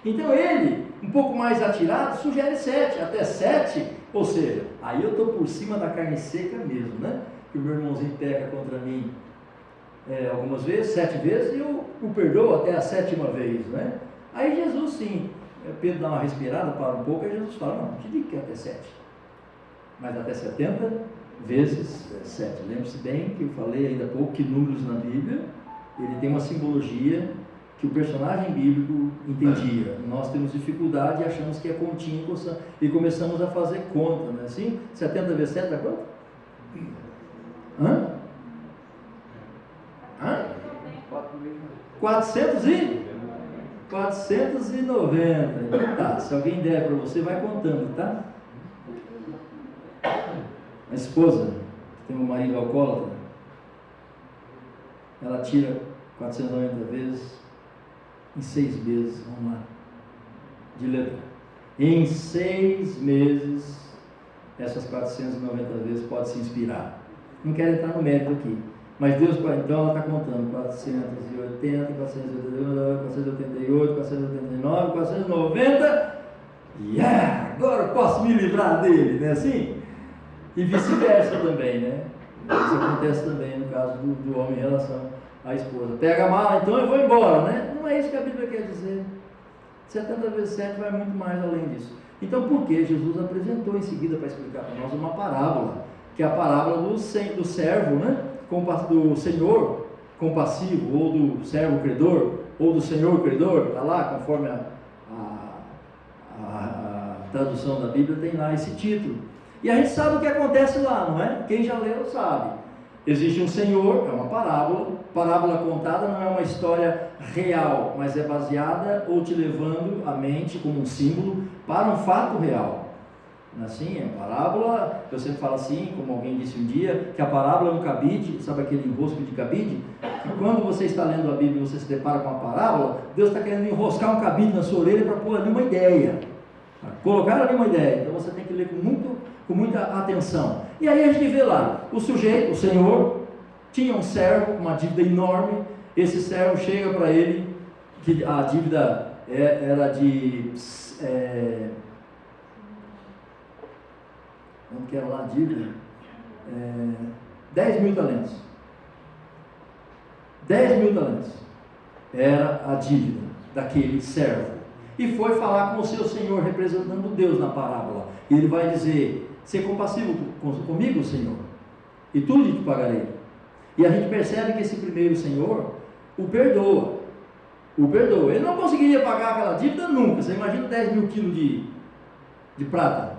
S1: Então ele, um pouco mais atirado, sugere 7, até 7, ou seja, aí eu estou por cima da carne seca mesmo, né? Que o meu irmãozinho peca contra mim algumas vezes, 7 vezes, e eu o perdoo até a 7ª vez, né? Aí Jesus sim, Pedro dá uma respirada, para um pouco, aí Jesus fala, não te digo que é até 7, mas até 70 vezes 7. Lembre-se bem que eu falei ainda há pouco que números na Bíblia, ele tem uma simbologia que o personagem bíblico entendia. Nós temos dificuldade e achamos que é continha e começamos a fazer conta, não é assim? 70 vezes 7 dá quanto? Hã? 490. Então tá, se alguém der para você, vai contando, tá? A esposa, que tem um marido alcoólatra, ela tira 490 vezes em 6 meses, vamos lá, de letra. Em 6 meses, essas 490 vezes pode se inspirar. Não quero entrar no mérito aqui, mas Deus, então ela está contando 480, 488, 489, 490, agora eu posso me livrar dele, não é assim? E vice-versa também, né? Isso acontece também no caso do homem em relação à esposa. Pega a mala, então eu vou embora, né? Não é isso que a Bíblia quer dizer. 70 vezes 7 vai muito mais além disso. Então, por que Jesus apresentou em seguida para explicar para nós uma parábola, que é a parábola do servo, né? Do senhor compassivo, ou do servo credor, ou do senhor credor, está lá, conforme a tradução da Bíblia tem lá esse título. E a gente sabe o que acontece lá, não é? Quem já leu sabe. Existe um senhor, é uma parábola contada não é uma história real, mas é baseada ou te levando a mente como um símbolo para um fato real. Assim, é parábola, eu sempre falo assim, como alguém disse um dia, que a parábola é um cabide, sabe aquele enrosco de cabide? Que quando você está lendo a Bíblia e você se depara com a parábola, Deus está querendo enroscar um cabide na sua orelha para pôr ali uma ideia, colocar ali uma ideia. Então você tem que ler com muita atenção. E aí a gente vê lá, o sujeito, o senhor, tinha um servo com uma dívida enorme. Esse servo chega para ele, que a dívida era de... Como que era lá a dívida? 10 mil talentos. 10 mil talentos era a dívida daquele servo. E foi falar com o seu senhor, representando Deus na parábola. E ele vai dizer: ser compassivo comigo, Senhor, e tudo te pagarei. E a gente percebe que esse primeiro senhor o perdoa. Ele não conseguiria pagar aquela dívida nunca. Você imagina 10 mil quilos de prata,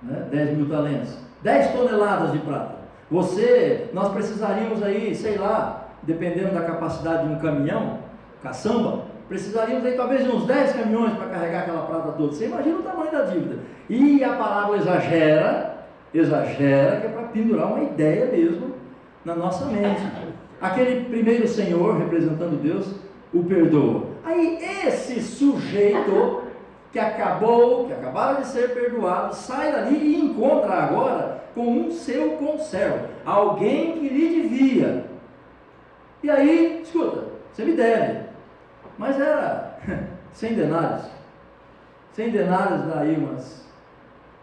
S1: né? 10 mil talentos, 10 toneladas de prata. Nós precisaríamos aí, sei lá, dependendo da capacidade de um caminhão, caçamba, precisaríamos aí talvez de uns 10 caminhões para carregar aquela prata toda. Você imagina o tamanho da dívida. E a parábola exagera, que é para pendurar uma ideia mesmo na nossa mente. Aquele primeiro senhor, representando Deus, o perdoa. Aí esse sujeito que acabaram de ser perdoado, sai dali e encontra agora com um seu conservo, alguém que lhe devia. E aí, escuta, você me deve, mas era 100 denários. 100 denários dá aí umas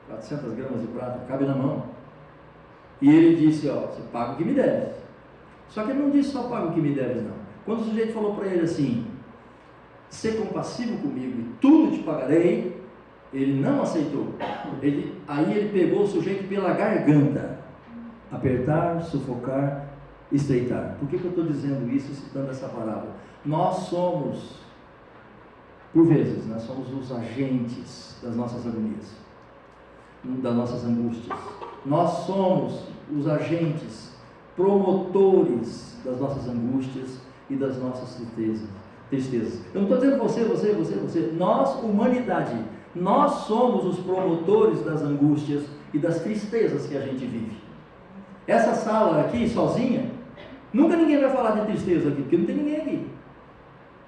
S1: 400 gramas de prata, cabe na mão. E ele disse: ó, você paga o que me deves. Só que ele não disse só paga o que me deves, não. Quando o sujeito falou para ele assim: ser compassivo comigo e tudo te pagarei, ele não aceitou. Aí ele pegou o sujeito pela garganta, apertar, sufocar, estreitar. Por que eu estou dizendo isso, citando essa parábola? Nós somos, por vezes, nós somos os agentes das nossas agonias, das nossas angústias. Nós somos os agentes, promotores das nossas angústias e das nossas tristezas. Eu não estou dizendo você. Nós, humanidade, nós somos os promotores das angústias e das tristezas que a gente vive. Essa sala aqui, sozinha, nunca ninguém vai falar de tristeza aqui, porque não tem ninguém aqui.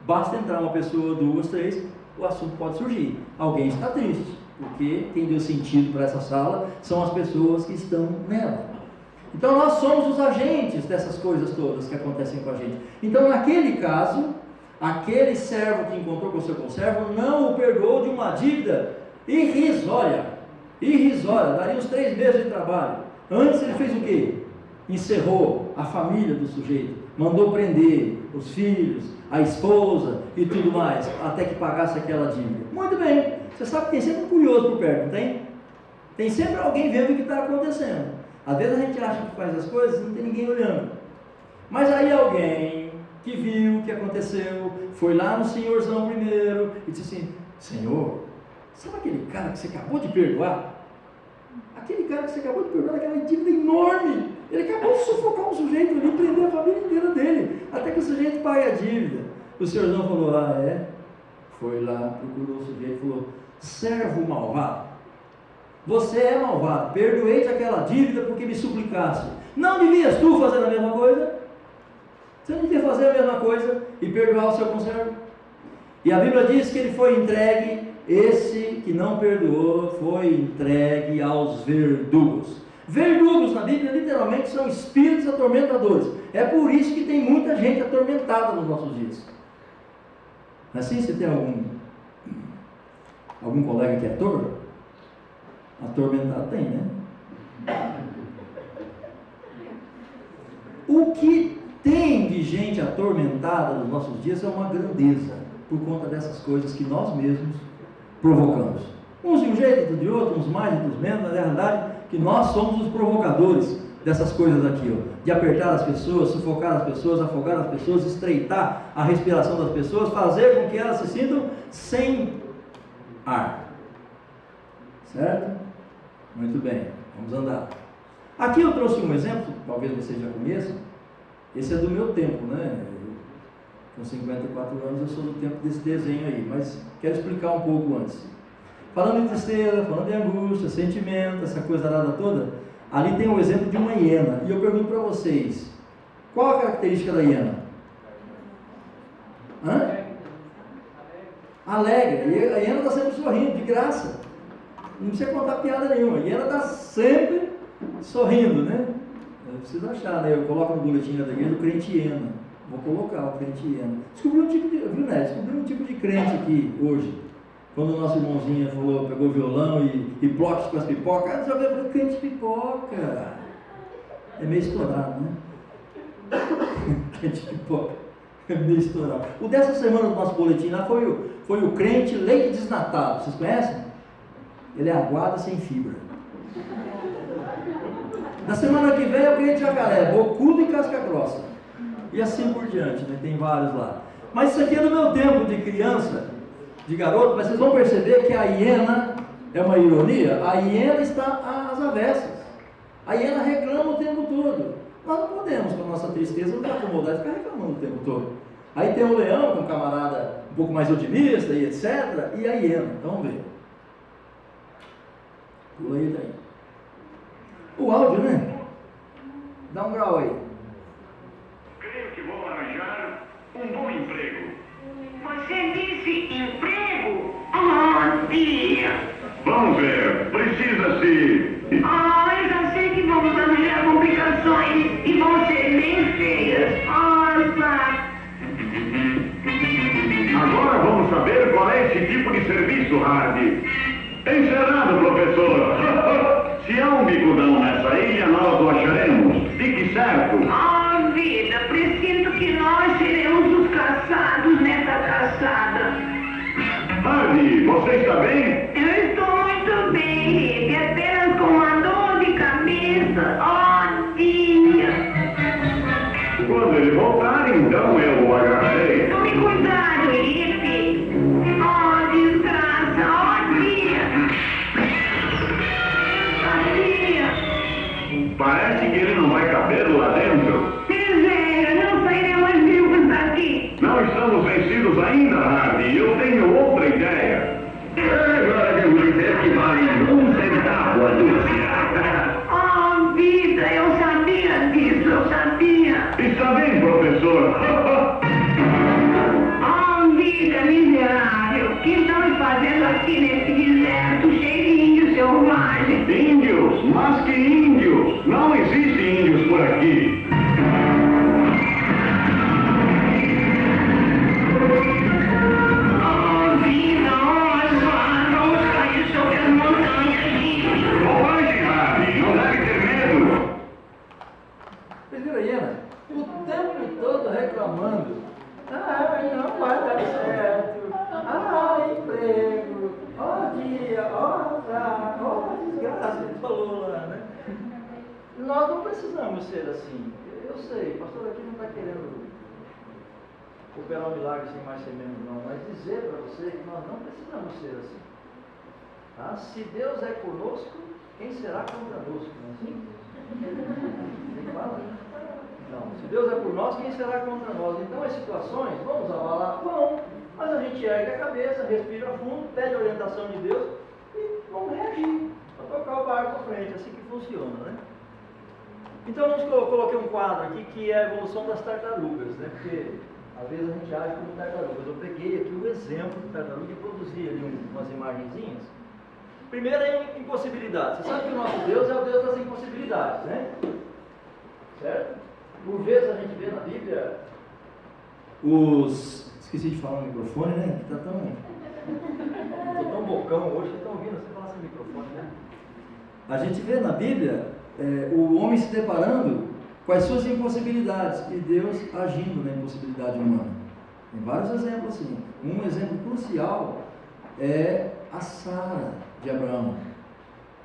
S1: Basta entrar uma pessoa, 2, 3, o assunto pode surgir. Alguém está triste. porque quem deu sentido para essa sala são as pessoas que estão nela. Então nós somos os agentes dessas coisas todas que acontecem com a gente. Então naquele caso, aquele servo que encontrou com o seu conservo não o perdoou de uma dívida irrisória, daria uns 3 meses de trabalho. Antes ele fez o quê? Encerrou a família do sujeito, mandou prender os filhos, a esposa e tudo mais, até que pagasse aquela dívida. Muito bem, você sabe que tem sempre um curioso por perto, não tem? Tem sempre alguém vendo o que está acontecendo. Às vezes a gente acha que faz as coisas e não tem ninguém olhando. Mas aí alguém que viu o que aconteceu, foi lá no senhorzão primeiro e disse assim: Senhor, sabe aquele cara que você acabou de perdoar? Aquele cara que você acabou de perdoar, aquela dívida enorme, ele acabou de sufocar um sujeito ali, prender a família inteira dele, até que o sujeito pague a dívida. O senhorzão falou: ah, é? Foi lá, procurou o sujeito e falou: servo malvado, você é malvado, perdoei-te aquela dívida porque me suplicaste. Não devias tu fazer a mesma coisa? Você não devia fazer a mesma coisa e perdoar o seu conservo? E a Bíblia diz que ele foi entregue, esse que não perdoou foi entregue aos verdugos. Verdugos na Bíblia literalmente são espíritos atormentadores. É por isso que tem muita gente atormentada nos nossos dias. Assim, você tem algum colega que é ator? Atormentado tem, né? O que tem de gente atormentada nos nossos dias é uma grandeza, por conta dessas coisas que nós mesmos provocamos. Uns de um jeito, outros de outro, uns mais, outros menos, mas é verdade que nós somos os provocadores dessas coisas aqui, ó, de apertar as pessoas, sufocar as pessoas, afogar as pessoas, estreitar a respiração das pessoas, fazer com que elas se sintam sem ar. Certo? Muito bem, vamos andar. Aqui eu trouxe um exemplo, talvez vocês já conheçam. Esse é do meu tempo, né? Com 54 anos eu sou do tempo desse desenho aí, mas quero explicar um pouco antes. Falando em tristeza, falando em angústia, sentimento, essa coisa nada toda, ali tem um exemplo de uma hiena. E eu pergunto para vocês, qual a característica da hiena? Alegre. E a hiena está sempre sorrindo, de graça. Não precisa contar piada nenhuma. A hiena está sempre sorrindo, né? Eu preciso achar, né? Eu coloco no boletim da igreja o crente hiena. Vou colocar o crente hiena. Descobri um tipo de, viu, né? Descobri um tipo de crente aqui hoje. Quando o nosso irmãozinho falou, pegou o violão e blocos com as pipocas, já veio para crente pipoca. É meio estourado, né? Crente pipoca. É meio estourado. O dessa semana do nosso boletim lá foi o crente leite desnatado. Vocês conhecem? Ele é aguado sem fibra. Na semana que vem é o crente jacaré, bocudo e casca grossa. E assim por diante, né? Tem vários lá. Mas isso aqui é do meu tempo de criança, de garoto, mas vocês vão perceber que a hiena é uma ironia. A hiena está às avessas. A hiena reclama o tempo todo. Nós não podemos, com a nossa tristeza, nos acomodar e ficar reclamando o tempo todo. Aí tem o leão, que é um camarada um pouco mais otimista e etc. E a hiena. Então vamos ver. Pula aí daí. O áudio, né? Dá um grau aí.
S3: Creio que vou arranjar um bom emprego.
S4: Você disse emprego? Oh, dia!
S3: Vamos ver, precisa-se.
S4: Oh, eu já sei que vamos arranjar complicações e vão ser bem feias. Oh, pá!
S3: Agora vamos saber qual é esse tipo de serviço, Hardy. Encerrado, professor. Se há um bigudão nessa ilha, nós o acharemos. Fique certo.
S4: Oh, vida, presinto que nós seremos os caçados nessa caçada.
S3: Hardy, você está bem?
S4: Eu estou muito bem, Rick, apenas com uma dor de cabeça. Oh, dia!
S3: Quando ele voltar, então eu o agarrarei.
S4: Tome cuidado, Rick. Oh, desgraça, oh, dia! Oh, dia!
S3: Parece que ele não vai caber lá dentro.
S4: Miséria, não sairemos vivos daqui.
S3: Não estamos vencidos ainda, Hardy. Eu tenho outra ideia.
S5: Agora devo dizer que vale 1 centavo a dúzia.
S4: Oh, vida, eu sabia disso, eu sabia.
S3: Está bem, professor.
S4: Oh, vida miserável, o que estamos fazendo aqui nesse deserto cheio
S3: Mas que índios? Não existem índios por aqui.
S4: Oh, vida, olha, vamos cair sobre as montanhas.
S3: Bobagem, Hardy. Não deve ter medo.
S1: Vocês viram aí, né? O tempo todo reclamando. Não vai dar certo. Emprego. Dia, azar, desgraça, ele falou lá, né? Nós não precisamos ser assim. Eu sei, o pastor aqui não está querendo operar um milagre sem mais ser menos, não. Mas dizer para você que nós não precisamos ser assim. Tá? Se Deus é conosco, quem será contra nós? Não é assim? Quem fala? Não, se Deus é por nós, quem será contra nós? Então as situações, vamos abalar? Vão, mas a gente ergue a cabeça, respira fundo, pede a orientação de Deus e vamos reagir, para tocar o barco para frente, assim que funciona, né? Então eu coloquei um quadro aqui que é a evolução das tartarugas, né? Porque às vezes a gente age como tartarugas. Eu peguei aqui o exemplo de tartaruga e produzi ali umas imagenzinhas. Primeiro é impossibilidade. Você sabe que o nosso Deus é o Deus das impossibilidades, né? Certo? Por vezes a gente vê na Bíblia esqueci de falar no microfone, né? Que tá tô tão bocão hoje, vocês estão ouvindo, você fala sem microfone, né? A gente vê na Bíblia o homem se deparando com as suas impossibilidades e Deus agindo na impossibilidade humana. Tem vários exemplos assim. Um exemplo crucial é a Sara de Abraão.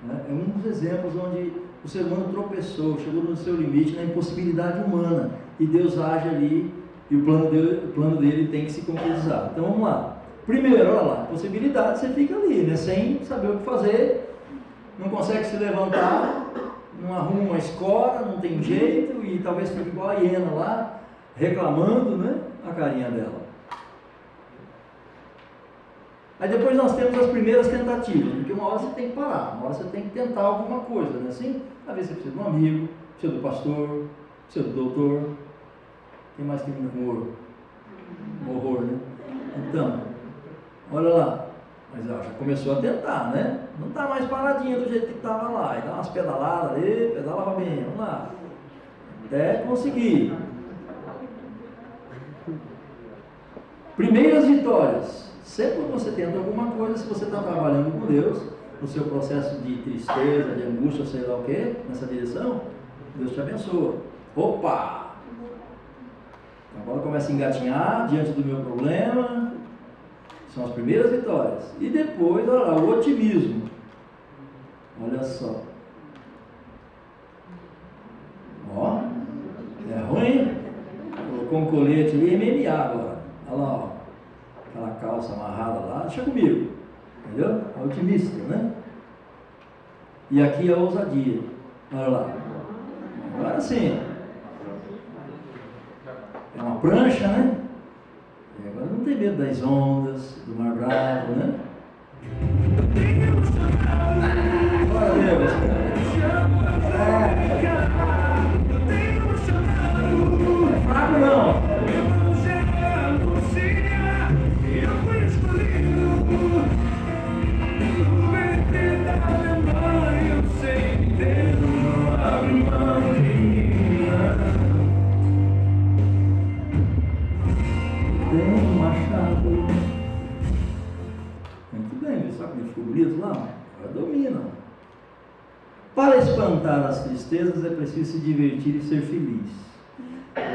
S1: Né? É um dos exemplos onde o ser humano tropeçou, chegou no seu limite na impossibilidade humana e Deus age ali e o plano dele tem que se concretizar. Então vamos lá. Primeiro, olha lá, possibilidade, você fica ali, né? Sem saber o que fazer, não consegue se levantar, não arruma uma escora, não tem jeito e talvez fique igual a hiena lá, reclamando, né? A carinha dela. Aí depois nós temos as primeiras tentativas, porque uma hora você tem que parar, uma hora você tem que tentar alguma coisa, né? Assim, às vezes você precisa de um amigo, precisa do pastor, precisa do doutor. Quem mais termina com horror? Horror, né? Então, olha lá, mas ela já começou a tentar, né? Não está mais paradinha do jeito que estava lá, e dá umas pedaladas ali, pedala Robinho, vamos lá, até conseguir. Primeiras vitórias. Sempre que você tenta alguma coisa, se você está trabalhando com Deus, no seu processo de tristeza, de angústia, sei lá o que, nessa direção, Deus te abençoa. Opa! Agora começa a engatinhar diante do meu problema. São as primeiras vitórias. E depois, olha lá, o otimismo. Olha só. Ó, é ruim. Colocou um colete ali, MMA agora. Olha lá, ó. Aquela calça amarrada lá, deixa comigo, entendeu? É otimista, né? E aqui é a ousadia, olha lá. Agora sim, é uma prancha, né? E agora não tem medo das ondas, do mar bravo, né? Glória a Deus. É fraco não. Tem machado. Muito bem, sabe que ficou bonito lá? Agora domina. Para espantar as tristezas é preciso se divertir e ser feliz.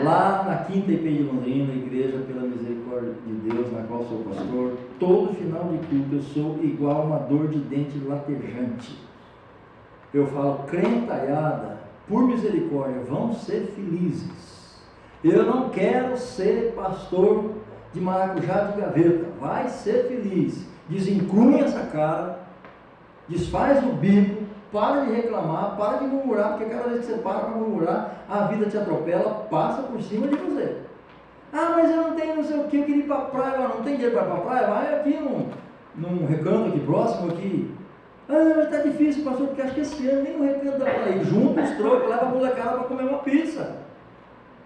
S1: Lá na Quinta IP de Londrina, Igreja pela Misericórdia de Deus, na qual sou pastor, todo final de culto eu sou igual uma dor de dente latejante. Eu falo, crentalhada, por misericórdia, vão ser felizes. Eu não quero ser pastor de maracujá de gaveta, vai ser feliz. Desencrunha essa cara, desfaz o bico, para de reclamar, para de murmurar, porque cada vez que você para murmurar, a vida te atropela, passa por cima de você. Ah, mas eu não tenho não sei o que, eu queria ir para a praia, não tem dinheiro para ir para a praia, vai aqui num recanto aqui próximo aqui. Ah, mas está difícil, pastor, porque acho que esse ano nem no recanto dá para ir. Junta os trocos, leva a molecada para comer uma pizza.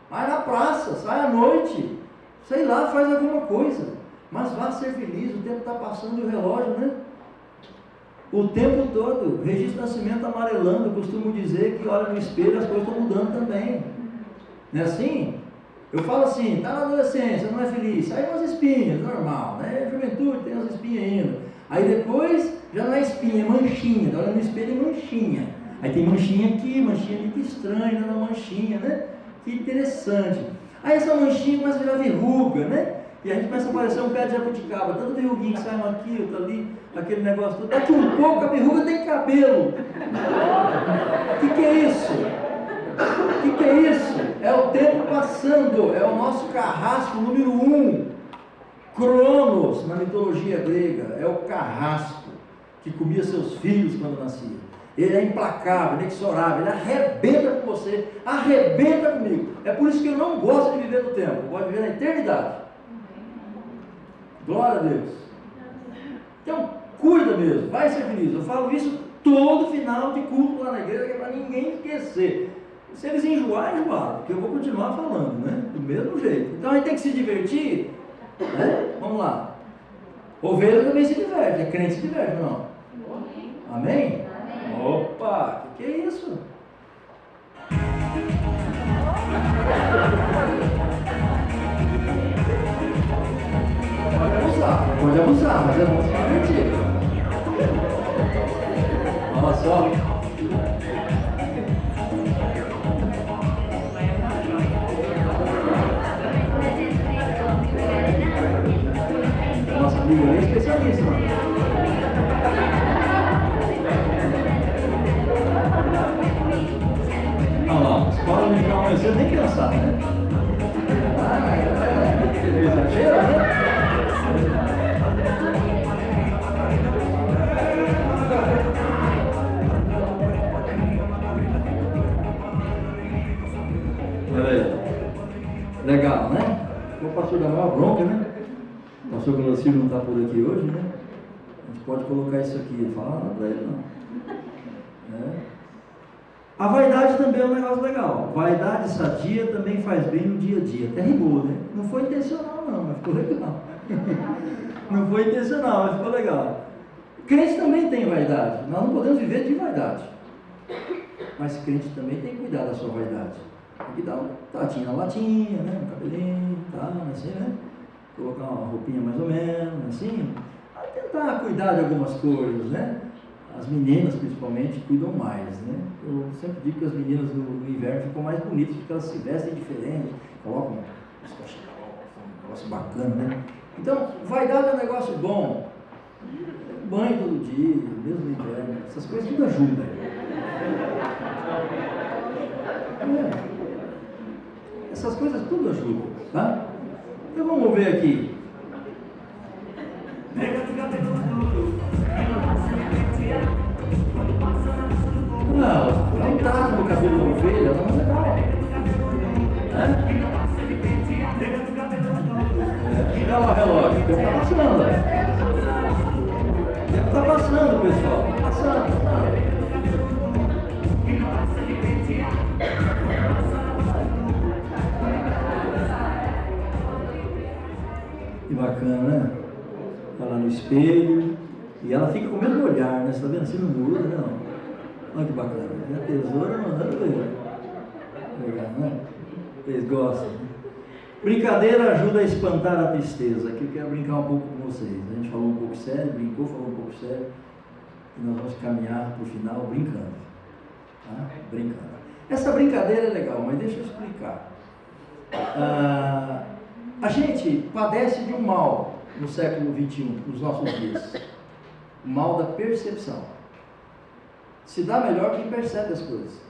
S1: Vai na praça, sai à noite, sei lá, faz alguma coisa. Mas vá ser feliz, o tempo está passando e o relógio, né? O tempo todo, registro de nascimento amarelando, eu costumo dizer que olha no espelho as coisas estão mudando também. Não é assim? Eu falo assim, está na adolescência, não é feliz, sai umas espinhas, normal, né? Juventude tem umas espinhas ainda. Aí depois, já não é espinha, é manchinha, tá olhando no espelho é manchinha. Aí tem manchinha aqui, que estranho, né? Uma manchinha, né? Que interessante. Aí essa manchinha começa a virar verruga, né? E a gente começa a aparecer um pé de jabuticaba, tanto verruguinho que sai um aqui, outro ali, aquele negócio todo. Daqui um pouco a verruga tem cabelo. O que é isso? O que é isso? É o tempo passando, é o nosso carrasco número 1. Cronos, na mitologia grega, é o carrasco que comia seus filhos quando nascia. Ele é implacável, inexorável, ele arrebenta com você, arrebenta comigo. É por isso que eu não gosto de viver no tempo, eu gosto de viver na eternidade. Glória a Deus. Então, cuida mesmo, vai ser feliz. Eu falo isso todo final de culto lá na igreja, que é para ninguém esquecer. Se eles enjoarem, porque eu vou continuar falando, né? Do mesmo jeito. Então a gente tem que se divertir, né? Vamos lá. Ovelha também se diverte, é crente se diverte, não? Amém? Opa, que é isso? Pode abusar, mas é bom se divertir. Olha só. Nossa amiga é especialista, mano. Olha lá, escola dominical amanheceu, nem pensar, né? Exagero, né? Olha aí. Legal, né? O pastor da maior bronca, né? O pastor Glaucino não está por aqui hoje, né? A gente pode colocar isso aqui e falar nada para ele, não. É. A vaidade também é um negócio legal. Vaidade sadia também faz bem no dia a dia. Até rimou, né? Não foi intencional não, mas ficou legal. Não foi intencional, mas ficou legal. Crente também tem vaidade. Nós não podemos viver de vaidade. Mas crente também tem que cuidar da sua vaidade. Tem que dar um tatinho na latinha, né? Um cabelinho, tá? Assim, né? Colocar uma roupinha mais ou menos, assim. Aí tentar cuidar de algumas coisas, né? As meninas, principalmente, cuidam mais, né? Eu sempre digo que as meninas no inverno ficam mais bonitas, porque elas se vestem diferente, colocam um negócio bacana, né? Então, vaidade é um negócio bom. Banho todo dia, mesmo no inverno, essas coisas tudo ajudam. Essas coisas tudo ajudam, tá? Então vamos ver aqui. Não, não tá no cabelo da ovelha, não é legal. Olha lá o relógio, o tempo está passando. O tempo está passando, pessoal. Está passando. Que bacana, né? Está lá no espelho. E ela fica com o mesmo olhar, né? Você está vendo assim, não muda, não. Olha que bacana. E a tesoura mandando ver. Legal, né? Vocês gostam? Brincadeira ajuda a espantar a tristeza. Aqui eu quero brincar um pouco com vocês. A gente falou um pouco sério, brincou, falou um pouco sério. E nós vamos caminhar para o final brincando. Tá? Brincando. Essa brincadeira é legal, mas deixa eu explicar. A gente padece de um mal no século XXI, nos nossos dias. O mal da percepção. Se dá melhor quem percebe as coisas.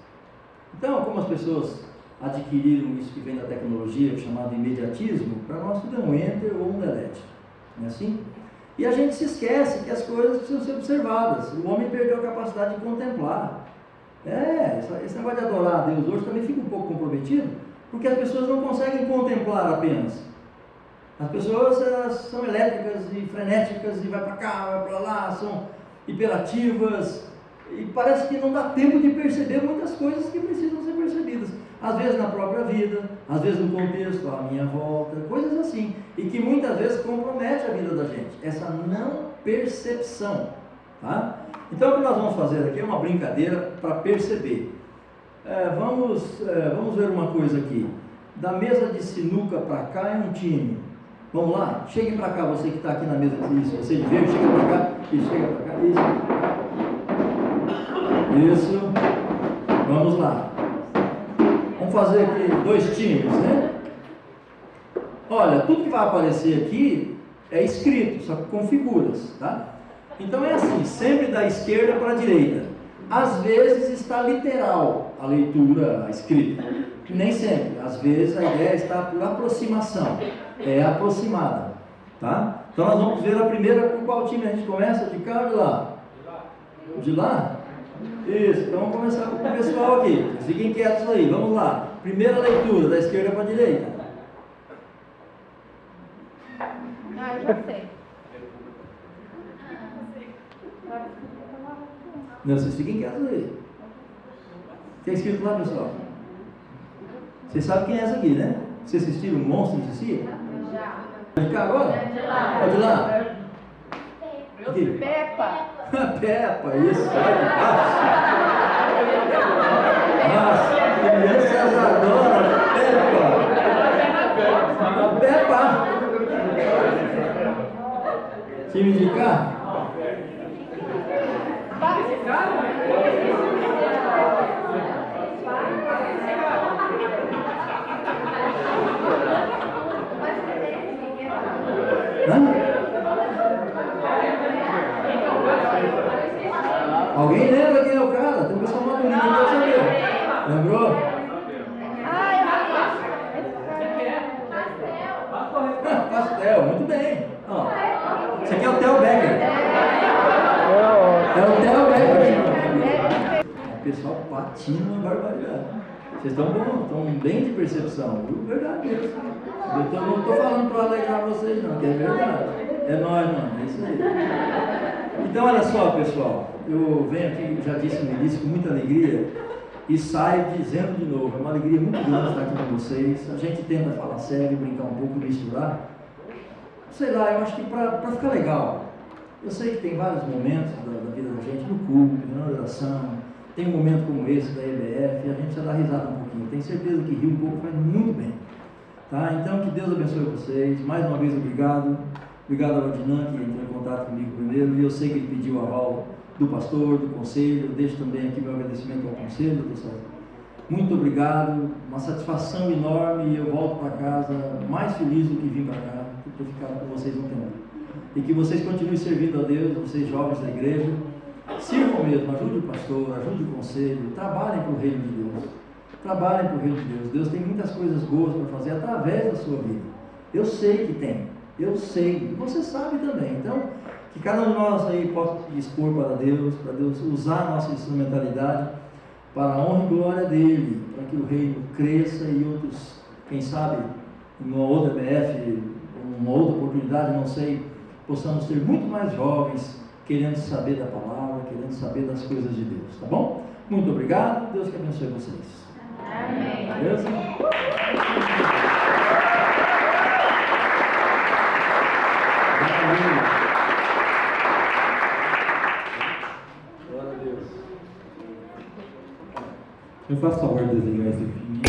S1: Então, como as pessoas adquiriram isso que vem da tecnologia, chamado imediatismo, para nós tudo é um enter ou um delete. Não é assim? E a gente se esquece que as coisas precisam ser observadas. O homem perdeu a capacidade de contemplar. Esse negócio de adorar a Deus hoje também fica um pouco comprometido, porque as pessoas não conseguem contemplar apenas. As pessoas elas são elétricas e frenéticas e vai para cá, vai para lá, são hiperativas e parece que não dá tempo de perceber muitas coisas que precisam ser percebidas. Às vezes na própria vida, às vezes no contexto, à minha volta, coisas assim. E que muitas vezes compromete a vida da gente. Essa não percepção. Tá? Então o que nós vamos fazer aqui é uma brincadeira para perceber. Vamos ver uma coisa aqui. Da mesa de sinuca para cá é um time. Vamos lá? Chegue para cá, você que está aqui na mesa. Isso, você de verde, chega para cá. Isso, chega para cá. Isso. Vamos lá. Vamos fazer aqui 2 times, né? Olha, tudo que vai aparecer aqui é escrito, só que com figuras, tá? Então é assim, sempre da esquerda para a direita. Às vezes está literal a leitura, a escrita. Nem sempre. Às vezes a ideia está por aproximação. É aproximada, tá? Então nós vamos ver a primeira, com qual time a gente começa? De cá ou de lá? De lá? Isso, então vamos começar com o pessoal aqui. Fiquem quietos aí, vamos lá. Primeira leitura, da esquerda para a direita.
S6: Ah, eu já sei.
S1: Não, vocês fiquem quietos aí. Tem escrito lá, pessoal? Vocês sabem quem é essa aqui, né? Vocês assistiram o Monstro de Si?
S6: Já.
S1: De cá agora?
S6: De lá.
S1: Pode ir lá. Aqui.
S6: Peppa.
S1: Peppa, isso. Nossa, crianças adoram Peppa. Peppa. Time de cá? Alguém lembra quem é o cara? Tem um pessoal madurinho que quer saber. Lembrou? Pastel, muito bem. Ó, esse aqui é o Theo Becker. É o Theo Becker. O pessoal patina uma barbaridade. Vocês estão bem de percepção, viu? Verdade mesmo. Eu não estou falando para alegrar vocês não, que é verdade. É nóis, mano, é isso aí. Então olha só, pessoal, eu venho aqui, já disse no início, com muita alegria e saio dizendo de novo, é uma alegria muito grande estar aqui com vocês. A gente tenta falar sério, brincar um pouco, misturar. Sei lá, eu acho que para ficar legal. Eu sei que tem vários momentos da vida da gente, no culto, na oração, tem um momento como esse da EBF, e a gente precisa dar risada um pouquinho. Tenho certeza que rir um pouco faz muito bem. Tá? Então que Deus abençoe vocês. Mais uma vez, obrigado. Obrigado ao Adnan, que entrou em contato comigo primeiro, e eu sei que ele pediu o aval do pastor, do conselho. Eu deixo também aqui meu agradecimento ao conselho, pessoal. Muito obrigado, uma satisfação enorme, e eu volto para casa mais feliz do que vim para cá, por ter ficado com vocês um tempo. E que vocês continuem servindo a Deus, vocês jovens da igreja, sirvam mesmo, ajude o pastor, ajude o conselho, trabalhem para o reino de Deus. Trabalhem para o reino de Deus. Deus tem muitas coisas boas para fazer através da sua vida. Eu sei que tem. Eu sei, e você sabe também. Então, que cada um de nós aí possa expor para Deus usar a nossa instrumentalidade para a honra e glória dele, para que o reino cresça e outros, quem sabe, em uma outra BF, uma outra oportunidade, não sei, possamos ter muito mais jovens querendo saber da palavra, querendo saber das coisas de Deus, tá bom? Muito obrigado, Deus que abençoe vocês.
S6: Amém.
S1: Beleza?
S7: Eu faço favor de desligar esse fim.